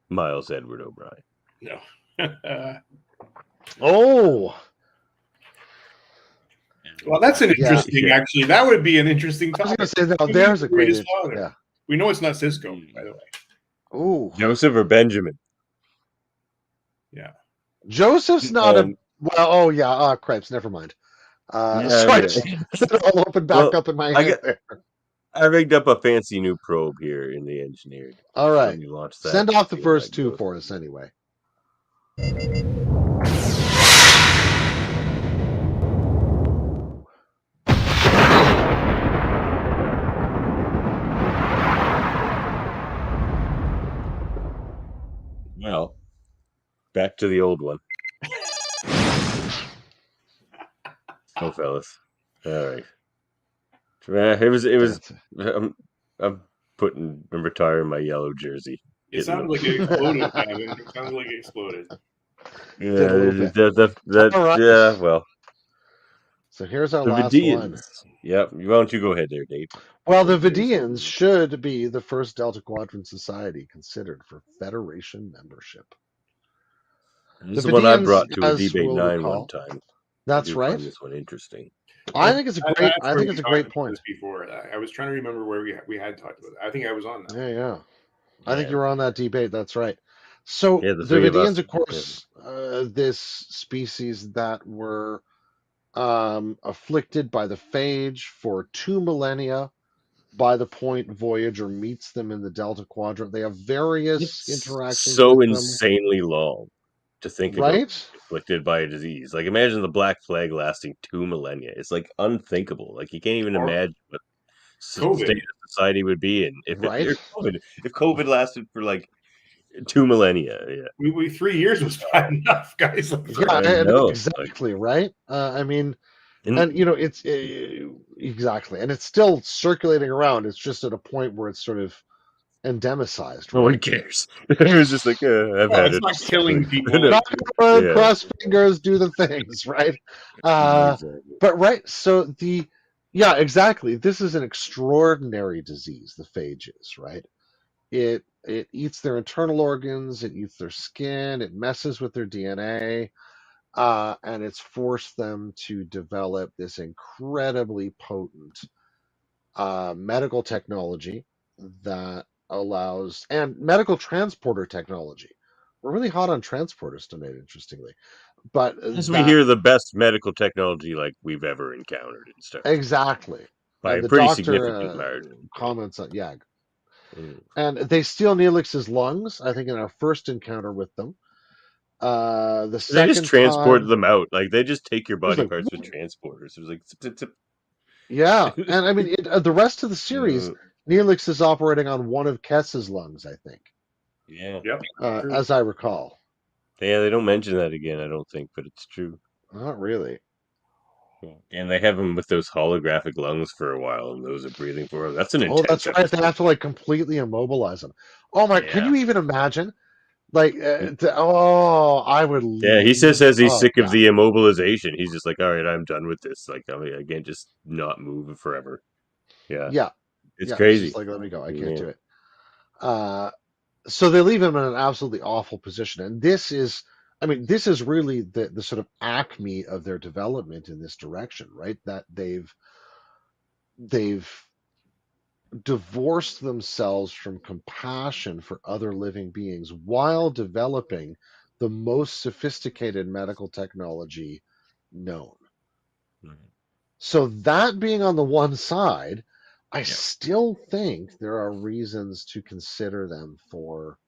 Miles Edward O'Brien.
No.
Oh,
Well, that's an interesting.
Yeah.
Actually, that would be an interesting
I was
topic.
going to say, now
Who's
there's
the
a great,
greatest father?
yeah.
We know it's not Cisco, by the way.
Ooh,
Joseph or Benjamin?
Yeah.
Joseph's not a,
Um,
well, oh yeah, cripes, never mind.
yeah,
So
I
I
mean,
just it all opened back
well,
up in my
I
head
got
there.
I rigged up a fancy new probe here in the engineering
All
department. So let
right,
me launch that.
send off the
See what I
first
can
two
go
for
through
us
here.
anyway.
Well, back to the old one. Oh, fellas. All right. It was.
Fancy.
I'm retiring my yellow jersey.
It
Getting
sounded like it exploded, man. It sounded like it exploded.
Did a little bit. All right.
Yeah. Well,
So here's our
the
last one.
Vidians. Yep. Why don't you go ahead there, Dave?
Well, the
Introduce
Vidians should be the first Delta Quadrant society considered for Federation membership.
This
The
is one I
Vidians,
brought to a
as
debate
we'll
9 one
recall,
time. I
that's
do
right.
find this one interesting.
I think it's a great.
That's
I
where
think
we
it's a
talked
great
about
point.
this before. I was trying to remember where we had talked about it. I think I was on that.
Yeah. I think
Yeah.
you were on that debate. That's right. So
Yeah, the
the
three of us.
Vidians, of course, this species that were afflicted by the phage for 2 millennia. By the point Voyager meets them in the Delta Quadrant, they have various
It's
interactions
so
with them.
insanely long to think about
Right?
afflicted by a disease. Like imagine the Black Plague lasting 2 millennia. It's like unthinkable. Like you can't even
Or
imagine what
COVID.
state of society would be in
Right?
if COVID lasted for like 2 millennia. Yeah,
We 3 years was bad enough, guys. Like,
Yeah,
I know. Like,
exactly. Right. I mean,
and
and it's exactly, and it's still circulating around. It's just at a point where it's sort of endemicized,
no one
right?
cares. It was just like I've
well,
had
it's
it.
not killing people.
No,
Knock on wood,
yeah,
cross fingers, do the things, right?
exactly.
But right, so yeah, exactly. This is an extraordinary disease, the phages, right? It eats their internal organs, it eats their skin, it messes with their DNA, and it's forced them to develop this incredibly potent medical technology that allows, and medical transporter technology. We're really hot on transporters tonight, interestingly. But
As we
that
hear the best medical technology like we've ever encountered in Star Trek
exactly.
by
And
a
the
pretty
doctor
significant margin.
comments on, yeah.
Mm.
And they steal Neelix's lungs, I think, in our first encounter with them. The
They just
second
transport
time,
them out. Like they just take your
it was
body
like,
parts with transporters. It was like zip, zip,
yeah.
zip.
And I mean, the rest of the series, Neelix is operating on one of Kess's lungs, I think,
Yeah.
Yep. True.
as I recall.
Yeah, they don't mention that again, I don't think, but it's true.
Not really.
And they have him with those holographic lungs for a while, and those are breathing for him. That's an
Oh,
intense
that's right. They
episode.
have to like completely immobilize him. Oh my! Can
Yeah.
you even imagine? Like, oh, I would.
Yeah, he says as he's
Oh
sick of
yeah,
the immobilization, he's just like, all right, I'm done with this. Like, I can't just not move forever. Yeah,
yeah,
it's
yeah. It's just
crazy.
like, let me go. I can't
Yeah.
do it. So they leave him in an absolutely awful position, and this is, I mean, this is really the sort of acme of their development in this direction, right? That they've divorced themselves from compassion for other living beings while developing the most sophisticated medical technology known.
Mhm.
So that being on the one side, I
Yeah.
still think there are reasons to consider them for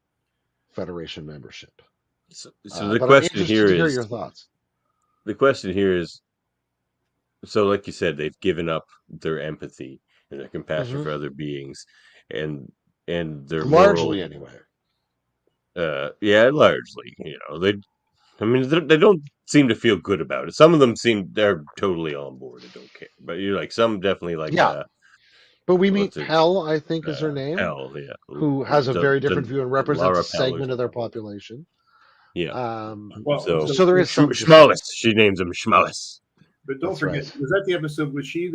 Federation membership.
So the
But I'm
question
interested
here
to hear your
is,
thoughts.
so like you said, they've given up their empathy and their compassion
Hmm.
for other beings, and their moral,
Largely, anyway.
yeah, largely, they. I mean, they don't seem to feel good about it. Some of them seem they're totally on board and don't care, but you're like some definitely like
Yeah, but we meet
what's it
Pell, I think is her name,
Pell, yeah,
who has a very different view and represents a
Laura Pell or
segment of their
something.
population.
Yeah.
Well,
So
So there is some
Schmallis,
dissonance.
she names him Schmallis.
but don't
That's
forget,
right.
was that the episode? Was she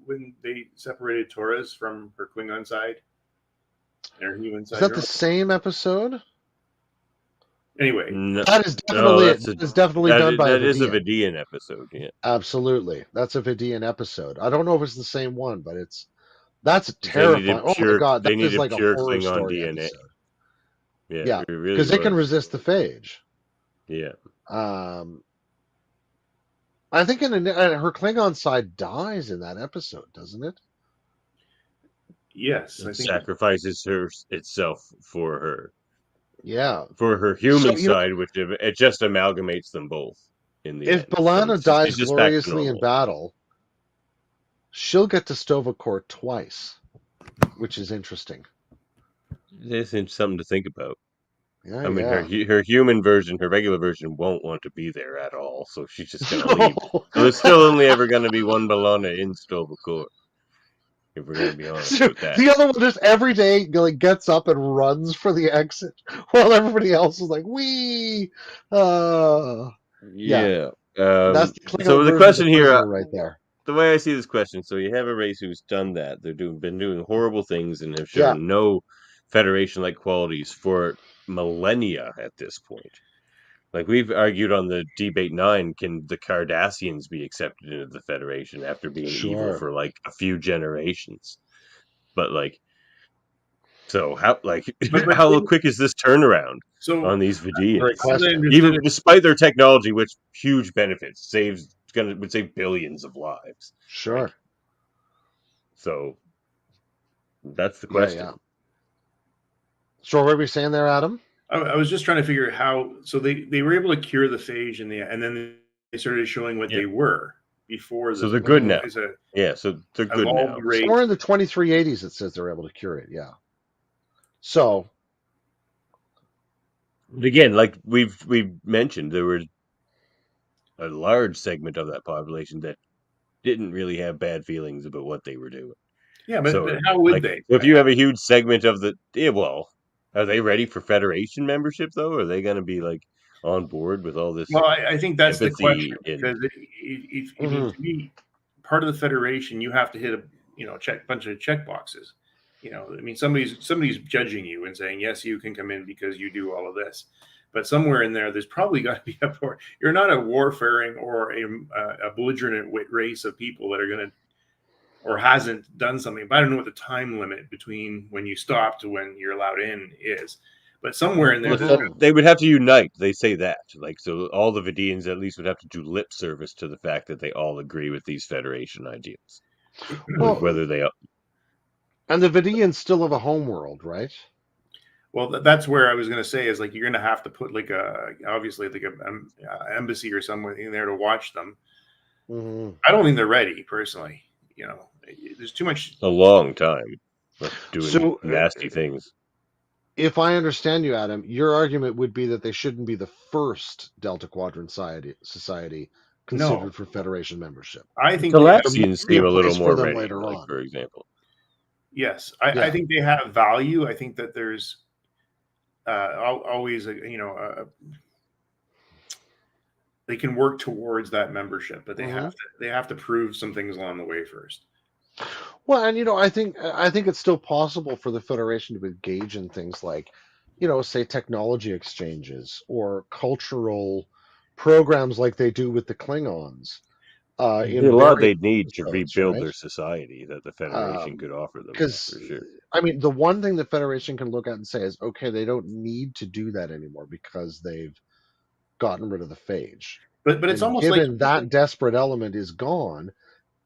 when they separated Torres from her Klingon side and her human
Is
side?
that the same episode?
Anyway,
No,
That is
no,
definitely that is definitely done by a
that is a
Vidian.
Vidian episode. Yeah,
Absolutely, that's a Vidian episode. I don't know if it's the same one, but that's
they
terrifying. Oh my god,
they
that is
needed
like a
pure
horror
Klingon
story
DNA.
episode.
Yeah,
Yeah,
it really
because they can
was.
resist the phage.
Yeah,
Um, I think her Klingon side dies in that episode, doesn't it?
yes, I
it
think.
sacrifices itself for her.
Yeah.
For her
So
human side, which it just amalgamates them both in the
if
end. So
B'Elanna dies
she's just back to
gloriously in
normal.
battle, she'll get to Stovacor twice, which is interesting.
It's something to think about.
Yeah,
I mean,
yeah.
her human version, her regular version, won't want to be there at all, so she's just gonna leave.
No.
So there's still only ever gonna be one B'Elanna in Stovacor, if we're gonna be honest with that.
The other one just every day like gets up and runs for the exit while everybody else is like, "Wee!" Yeah,
Yeah.
that's the Klingon
So the
version of the
question here,
prisoner right there.
the way I see this question, so you have a race who's done that. Been doing horrible things and have
Yeah,
shown no Federation-like qualities for millennia at this point. Like we've argued on the Debate 9, can the Cardassians be accepted into the Federation after being evil
sure.
for like a few generations? But like, so how
But
how quick is this turnaround
so
on these Vidians?
Great
as I
question.
understood
Even
it,
despite their technology, which huge benefits, would save billions of lives.
Sure.
So that's the
Yeah,
question.
yeah. So what were we saying there, Adam?
I was just trying to figure how. So they were able to cure the phage and then they started showing what
Yeah.
they were before.
So they're good now.
As a
Yeah, so they're good now.
evolved race.
Somewhere in the 2380s, it says they're able to cure it. Yeah. So
But again, like we've mentioned, there was a large segment of that population that didn't really have bad feelings about what they were doing.
Yeah, but,
So,
but how would
like,
they?
if you have a huge segment of well, are they ready for Federation membership though? Are they going to be like on board with all this
Well, I think that's the
empathy
question
and
because if you need to be part of the Federation, you have to hit a bunch of check boxes. I mean, somebody's judging you and saying yes, you can come in because you do all of this. But somewhere in there's probably got to be a war. You're not a warfaring or a belligerent race of people that are going to or hasn't done something. But I don't know what the time limit between when you stop to when you're allowed in is. But somewhere in there,
they would have to unite. They say that, like, so all the Vidians at least would have to do lip service to the fact that they all agree with these Federation ideals.
well,
Whether they
and the Vidians still have a homeworld, right?
well, that's where I was going to say is like you're going to have to put like obviously like a embassy or somewhere in there to watch them.
Mm-hmm.
I don't think they're ready personally. There's too much.
a long time doing nasty things.
If I understand you, Adam, your argument would be that they shouldn't be the first Delta Quadrant society considered for Federation membership.
I think
The
they have,
Latsians
Be a
seem a little
place for
more
them
ready,
later
like,
on.
for example.
yes, I
Yeah.
think they have value. I think that there's always they can work towards that membership, but they have to prove some things along the way first.
Well, and I think it's still possible for the Federation to engage in things like, say technology exchanges or cultural programs like they do with the Klingons. In
A lot
various
they'd need to
episodes,
rebuild
right?
their society that the Federation could offer them,
Because
for sure.
I mean, the one thing the Federation can look at and say is, okay, they don't need to do that anymore because they've gotten rid of the phage.
But it's
And
almost like
given that desperate element is gone,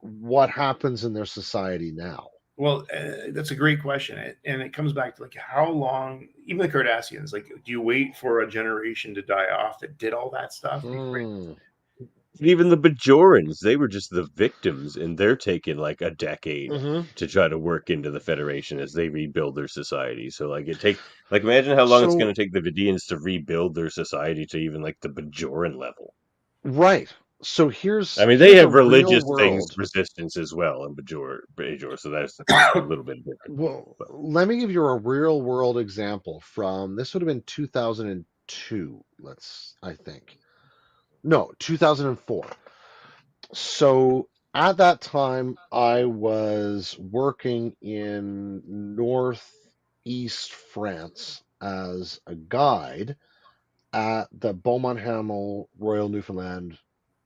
what happens in their society now?
well, that's a great question, and it comes back to like how long. Even the Cardassians, like, do you wait for a generation to die off that did all that stuff?
Even the Bajorans, they were just the victims, and they're taking like a decade to try to work into the Federation as they rebuild their society. So like imagine how long it's going to take the Vidians to rebuild their society to even like the Bajoran level.
Right. So here's
I mean, they have
a real
religious things,
world.
resistance as well in Bajor, so that's a little bit different.
Well,
But
let me give you a real world example from this would have been 2002, I think. No, 2004. So at that time, I was working in northeast France as a guide at the Beaumont Hamel Royal Newfoundland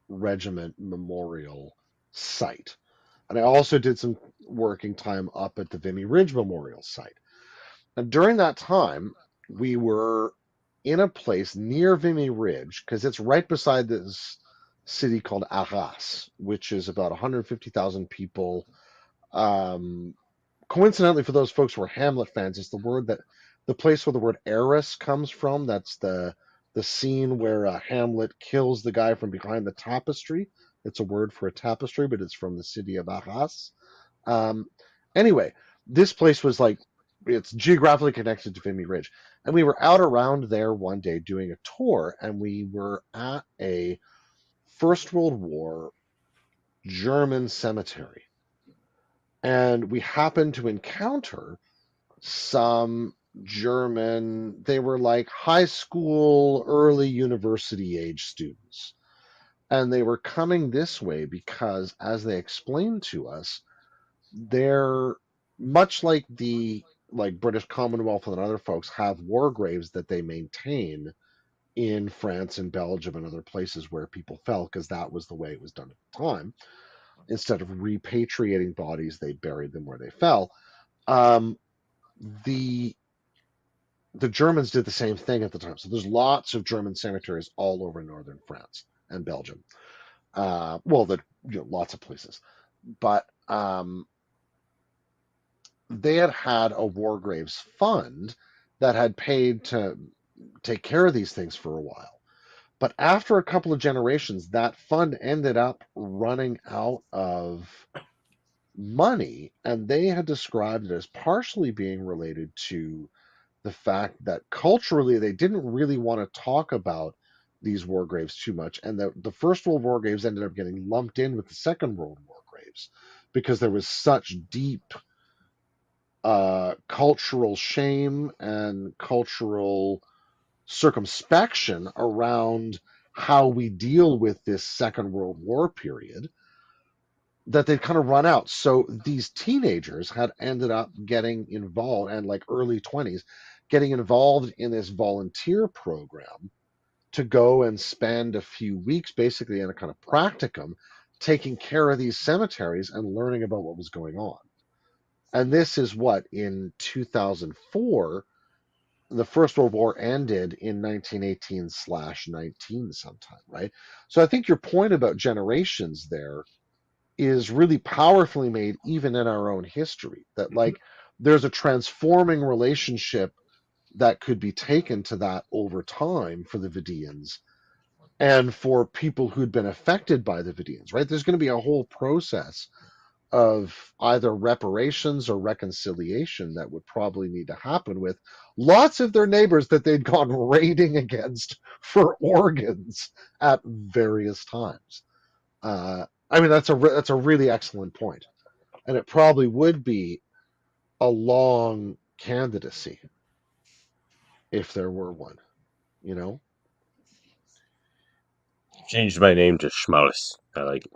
Regiment Memorial site. And I also did some working time up at the Vimy Ridge Memorial site. And during that time, we were in a place near Vimy Ridge because it's right beside this city called Arras, which is about 150,000 people. Coincidentally, for those folks who are Hamlet fans, it's the place where the word Arras comes from. That's the scene where Hamlet kills the guy from behind the tapestry. It's a word for a tapestry, but it's from the city of Arras. Anyway, this place was like it's geographically connected to Vimy Ridge, and we were out around there one day doing a tour, and we were at a First World War German cemetery, and we happened to encounter some German. They were like high school, early university age students, and they were coming this way because, as they explained to us, they're much like the British Commonwealth and other folks have war graves that they maintain in France and Belgium and other places where people fell because that was the way it was done at the time. Instead of repatriating bodies, they buried them where they fell. The Germans did the same thing at the time. So there's lots of German cemeteries all over northern France and Belgium. Lots of places, but they had a war graves fund that had paid to take care of these things for a while. But after a couple of generations, that fund ended up running out of money, and they had described it as partially being related to the fact that culturally they didn't really want to talk about these war graves too much, and that the First World War graves ended up getting lumped in with the Second World War graves because there was such deep cultural shame and cultural circumspection around how we deal with this Second World War period that they'd kind of run out. So these teenagers had ended up getting involved, and like early 20s, getting involved in this volunteer program to go and spend a few weeks basically in a kind of practicum taking care of these cemeteries and learning about what was going on. And this is what, in 2004, the First World War ended in 1918/19 sometime, right? So I think your point about generations there is really powerfully made even in our own history, that like there's a transforming relationship that could be taken to that over time for the Vidians and for people who'd been affected by the Vidians, right? There's going to be a whole process of either reparations or reconciliation that would probably need to happen with lots of their neighbors that they'd gone raiding against for organs at various times. I mean, that's a really excellent point, and it probably would be a long candidacy if there were one. You know,
Changed my name to Schmallis. I like it.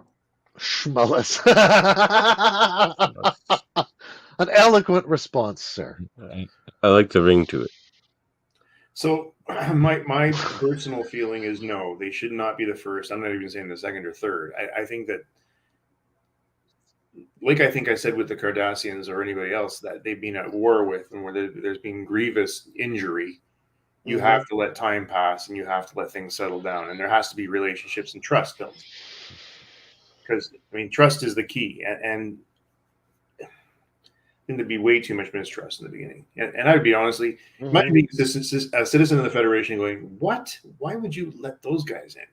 Schmullis. An eloquent response, sir.
I like the ring to it.
So my personal feeling is no, they should not be the first. I'm not even saying the second or third. I think that, like I think I said with the Cardassians or anybody else that they've been at war with, and where there's been grievous injury, you have to let time pass and you have to let things settle down, and there has to be relationships and trust built. Because I mean, trust is the key, and to be way too much mistrust in the beginning. And I'd be honestly, might be a citizen of the Federation going, what? Why would you let those guys in?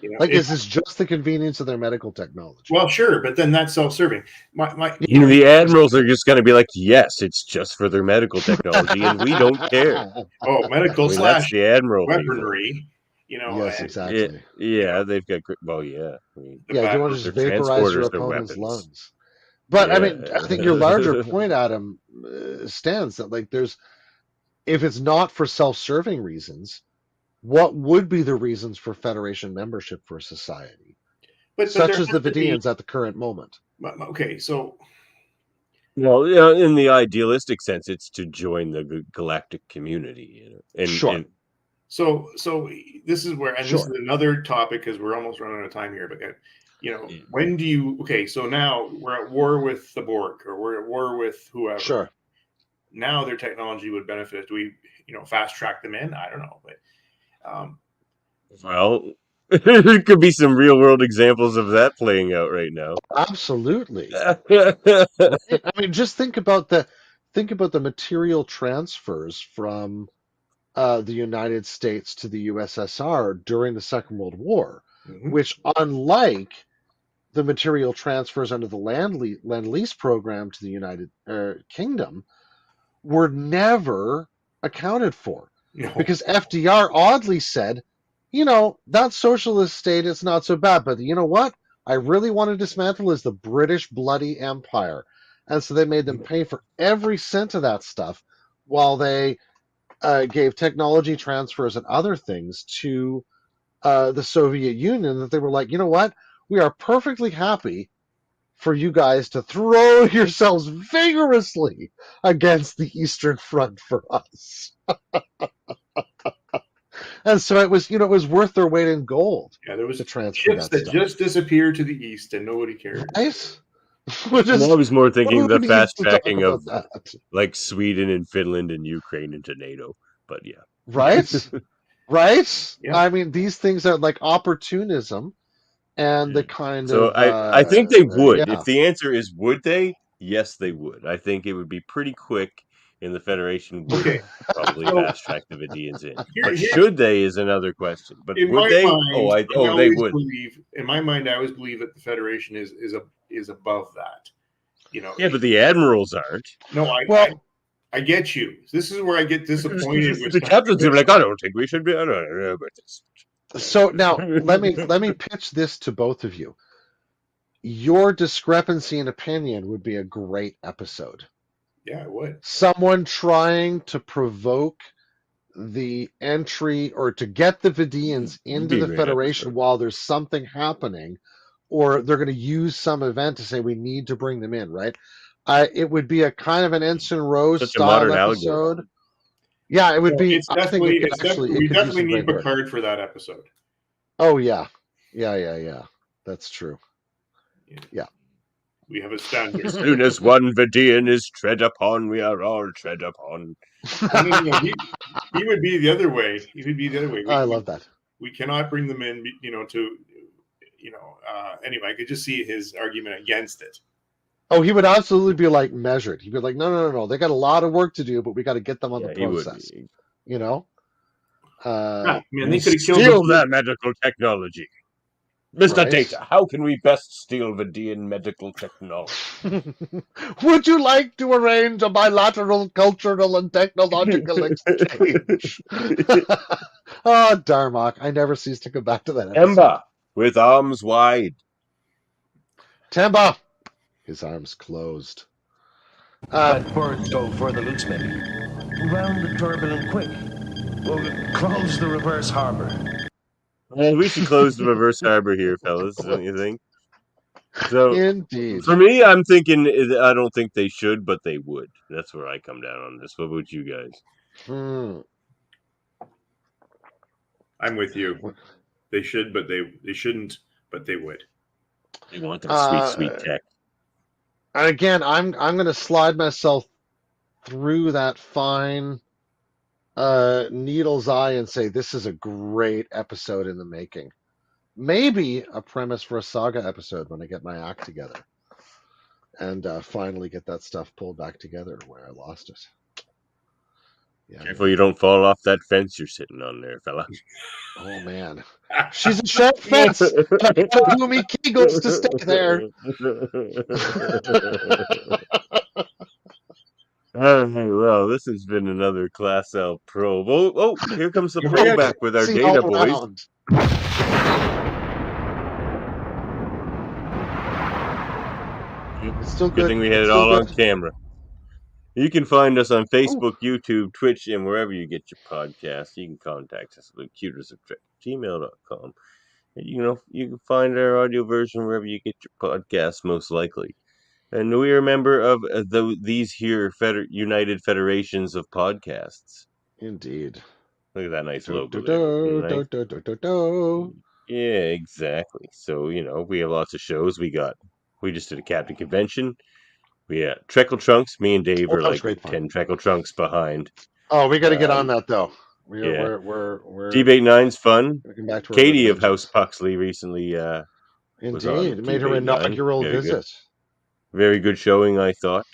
You know,
like, is this just the convenience of their medical technology?
Well, sure, but then that's self-serving.
The admirals are just going to be like, yes, it's just for their medical technology, and we don't care.
Oh, medical
That's the admiral
weaponry.
People.
You know,
yes, exactly.
They've got. Well, yeah. I mean,
do you want to just vaporize your opponent's lungs? But I mean, I think your larger point, Adam, stands that like if it's not for self-serving reasons, what would be the reasons for Federation membership for society, such as the Vidians at the current moment?
Okay, so.
Well, in the idealistic sense, it's to join the galactic community.
Sure.
So this is where, and this is another topic because we're almost running out of time here. But when do you? Okay, so now we're at war with the Borg, or we're at war with whoever.
Sure.
Now their technology would benefit us. Do we, fast track them in? I don't know, but.
Well, there could be some real world examples of that playing out right now.
Absolutely. I mean, just think about the material transfers from the United States to the USSR during the Second World War, which, unlike the material transfers under the Lend-Lease program to the United Kingdom, were never accounted for. No. Because FDR oddly said, that socialist state is not so bad, but you know what? I really want to dismantle is the British bloody empire. And so they made them pay for every cent of that stuff while they gave technology transfers and other things to the Soviet Union, that they were like, you know what? We are perfectly happy for you guys to throw yourselves vigorously against the Eastern Front for us. And so it was, it was worth their weight in gold.
Yeah, there was
to transfer
ships that just disappeared to the east and nobody cared.
Right?
I was more thinking the fast tracking of like Sweden and Finland and Ukraine into NATO. But yeah.
Right? Right? Yeah. I mean, these things are like opportunism and the kind of...
So I think they would. If the answer is would they? Yes, they would. I think it would be pretty quick, and the Federation would probably fast track the Vidians in. But should they is another question. But would they? They would.
In my mind, I always believe that the Federation is above that.
Yeah, but the admirals aren't.
No, I get you. This is where I get disappointed.
The captains are like, I don't think we should be. I don't know about this.
So now let me pitch this to both of you. Your discrepancy in opinion would be a great episode.
Yeah, it would.
Someone trying to provoke the entry or to get the Vidians into the Federation while there's something happening, or they're going to use some event to say we need to bring them in, right? It would be a kind of an Ensign Rose style episode. Allegory. Yeah, it would be.
I think we definitely need Picard for that episode.
Oh yeah. That's true. Yeah.
We have a standard.
As soon as one Vidian is tread upon, we are all tread upon.
He would be the other way. He would be the other way.
I love that.
We cannot bring them in, anyway, I could just see his argument against it.
Oh, he would absolutely be like measured. He'd be like, no. They got a lot of work to do, but we got to get them on the process. They
could steal that medical technology. Mr. Data, how can we best steal Vidian medical technology?
Would you like to arrange a bilateral cultural and technological exchange? Oh, Darmok. I never cease to come back to that episode.
Emba, with arms wide.
Temba! His arms closed.
Let birds go for the lootsmen. Round the turbulent quick. We'll close the reverse harbor.
Well, we should close the reverse harbor here, fellas, don't you think? So,
Indeed.
for me, I'm thinking I don't think they should, but they would. That's where I come down on this. What about you guys?
I'm with you. They should, but they shouldn't, but they would.
They want that sweet tech.
And again, I'm going to slide myself through that fine needle's eye and say this is a great episode in the making. Maybe a premise for a saga episode when I get my act together and finally get that stuff pulled back together where I lost it. Yeah,
Careful you don't fall off that fence you're sitting on there, fella.
Oh man, she's a sharp fence. Gloomy Kegels to stay there.
All right, well, this has been another Class L probe. Oh, here comes the probe back with our data, boys.
It's still
Good thing we had it all on camera. You can find us on Facebook, YouTube, Twitch, and wherever you get your podcasts. You can contact us at locutorsofgmail.com. You can find our audio version wherever you get your podcasts, most likely. And we are a member of these here United Federations of Podcasts.
Indeed.
Look at that nice logo there. Yeah, exactly. So, we have lots of shows. We just did a Captain Convention. We got Treckle Trunks. Me and Dave are like 10 Treckle Trunks behind.
Oh, we got to get on that, though.
We're
Debate
9's fun. Katie of House Puxley recently was on
Indeed. Made her
Debate 9.
inaugural visit.
Very good showing, I thought.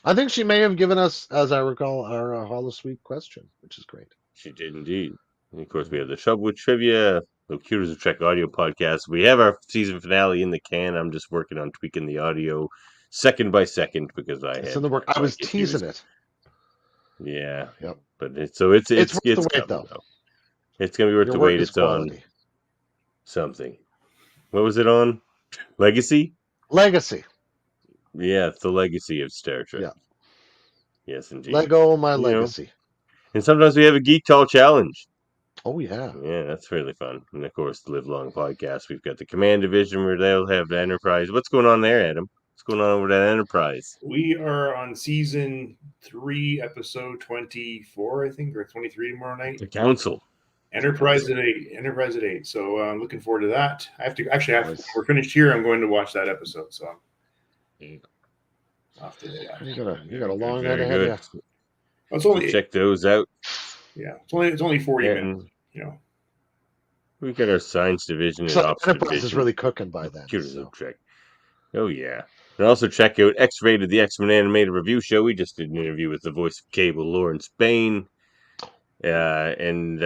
I think she may have given us, as I recall, our Holosuite question, which is great.
She did indeed. And of course, we have the Shovelwood Trivia, Locutors of Trek audio podcast. We have our season finale in the can. I'm just working on tweaking the audio second by second because
it's in the work. I was teasing it.
Yeah.
Yep.
But it's worth the wait,
coming, though.
It's going to be worth the wait. It's quality. On something. What was it on? Legacy? Yeah, it's the legacy of Star Trek.
Yeah.
Yes, indeed.
Lego my legacy.
And sometimes we have a Geek Tall Challenge.
Oh, yeah.
Yeah, that's really fun. And, of course, the Live Long podcast. We've got the Command Division where they'll have the Enterprise. What's going on there, Adam? What's going on over that Enterprise?
We are on Season 3, Episode 24, I think, or 23 tomorrow night.
The Council.
Enterprise at 8. So I'm looking forward to that. We're finished here. I'm going to watch that episode. So
you got a long night ahead of you.
It's only
check those out.
Yeah, it's only 40 minutes.
We got our Science Division and
Ops Enterprise is really cooking by then.
Check. Oh yeah, and also check out X-Rated, the X-Men animated review show. We just did an interview with the voice of Cable, Lawrence Bain, and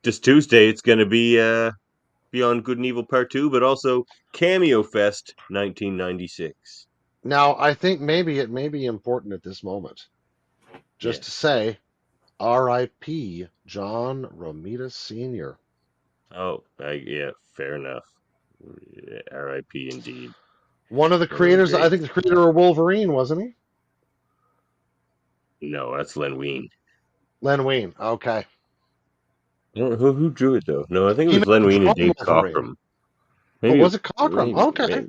this Tuesday it's going to be Beyond Good and Evil Part 2, but also Cameo Fest 1996.
Now, I think maybe it may be important at this moment to say R.I.P. John Romita Sr.
Oh, yeah, fair enough. Yeah, R.I.P. indeed.
One of the creators, I think the creator of Wolverine, wasn't he?
No, that's Len Wein.
Len Wein, okay.
Who drew it, though? No, I think it was Len Wein and Dave Cockrum.
Maybe was it Cockrum? Okay.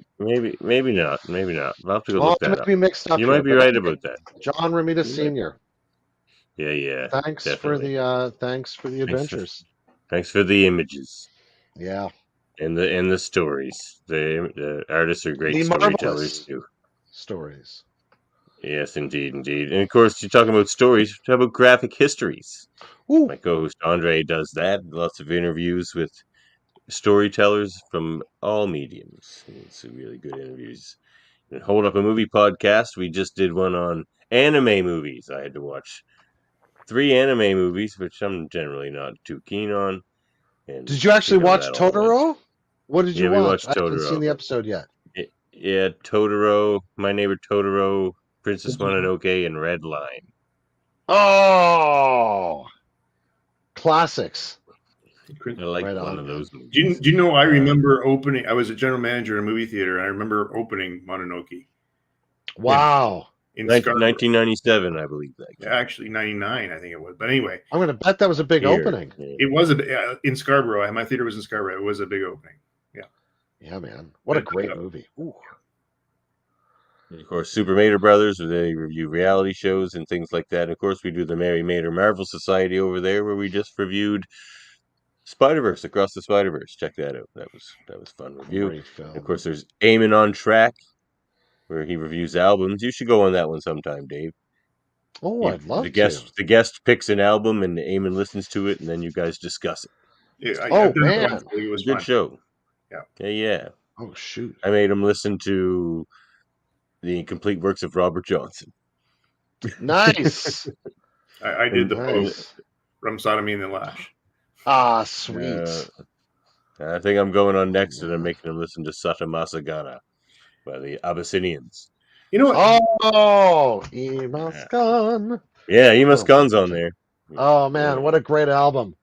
Maybe not. I'll have to go look that up.
Be mixed up.
You might be right about that.
John Romita Sr.
Yeah.
Thanks definitely. for the adventures.
Thanks for the images.
Yeah.
And the stories. The artists are great storytellers too.
Stories.
Yes, indeed. And of course, you're talking about stories. How about graphic histories?
Ooh.
My co-host Andre does that. Lots of interviews with storytellers from all mediums. It's really good interviews. And Hold Up a Movie podcast. We just did one on anime movies. I had to watch 3 anime movies, which I'm generally not too keen on. And
did you actually watch Totoro? What did you watch?
We watched Totoro.
I haven't seen the episode yet.
Yeah, Totoro, My Neighbor Totoro, Princess Mononoke, and Red Line.
Oh, classics.
I like
Right
one
on,
of
man.
those movies.
Do you know? I remember opening. I was a general manager in a movie theater, and I remember opening Mononoke
Wow.
in Scarborough.
1997, I believe that.
Yeah, actually, 99, I think it was. But anyway,
I'm going to bet that was a big
Here.
opening.
Yeah.
it was in Scarborough. My theater was in Scarborough. It was a big opening.
Yeah, man. What a
But,
great movie. Ooh.
And of course, Super Mater Brothers, where they review reality shows and things like that. And of course, we do the Mary Mater Marvel Society over there, where we just reviewed Spider-Verse, Across the Spider-Verse. Check that out. That was fun review.
Great film.
Of course, there's Eamon on Track, where he reviews albums. You should go on that one sometime, Dave.
Oh, I'd love
The guest picks an album, and Eamon listens to it, and then you guys discuss it.
Yeah,
Oh,
I've done it
man.
once. It was
Good
fun.
show.
Yeah.
Yeah.
Oh, shoot.
I made him listen to the complete works of Robert Johnson.
Nice.
I did the Pope
Nice.
from Sodomy and the Lash.
Ah, sweet.
I think I'm going on next, and I'm making him listen to Sata Masagana by the Abyssinians.
You know what?
Oh, Emaskan.
Yeah, Emas Khan's on there.
Oh, man. What a great album.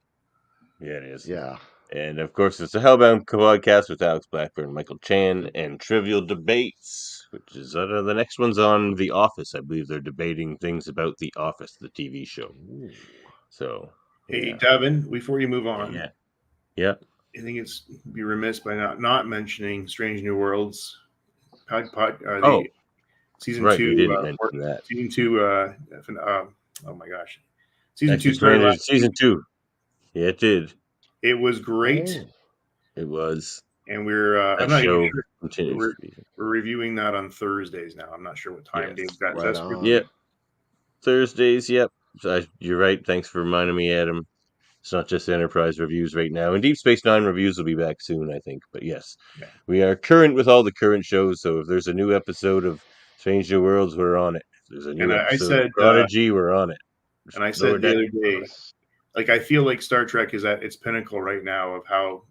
Yeah, it is.
Yeah.
And of course, it's a Hellbound podcast with Alex Blackburn, Michael Chan, and Trivial Debates, which is the next one's on The Office. I believe they're debating things about The Office, the TV show.
Ooh.
So,
Hey, Davan, before you move on,
yeah,
I think it's be remiss by not mentioning Strange New Worlds. Season
right,
2.
we didn't mention that.
Season 2. Oh my gosh, season 2 started
Actually,
last
season 2. Yeah, it did.
It was great,
It was.
and we're I'm
That
not
show
even sure.
continues.
We're reviewing that on Thursdays now. I'm not sure what time
Yes.
Dave's got.
Right
That's
on.
Yep. Thursdays, yep. So you're right. Thanks for reminding me, Adam. It's not just Enterprise reviews right now. And Deep Space Nine reviews will be back soon, I think. But yes, we are current with all the current shows. So if there's a new episode of Strange New Worlds, we're on it. If there's a new episode of Prodigy, we're on it.
And I said the other day, like, I feel like Star Trek is at its pinnacle right now of how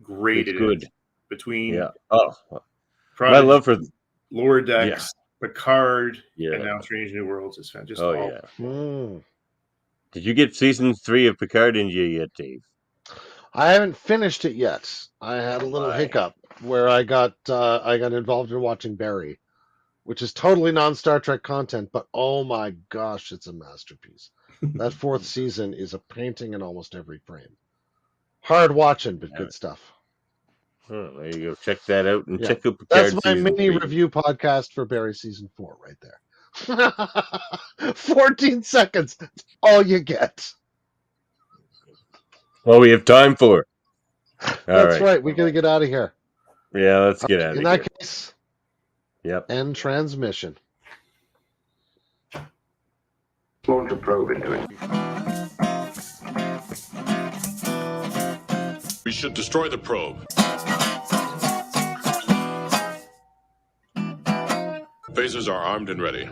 great it is. Between
my love for
Lower Decks, Picard, and now Strange New Worlds is fantastic.
Did you get season 3 of Picard in you yet, Dave?
I haven't finished it yet. I had a little hiccup where I got involved in watching Barry, which is totally non-Star Trek content, but oh my gosh, it's a masterpiece. That 4th season is a painting in almost every frame. Hard watching, but good stuff.
Oh, there you go. Check that out and check out Picard.
That's my mini review podcast for Barry season 4 right there. 14 seconds. That's all you get.
Well, we have time for it.
That's right. We got to get out of here.
Yeah, let's get out of here.
In that case,
end
transmission.
Launch a probe into it.
We should destroy the probe. Phasers are armed and ready.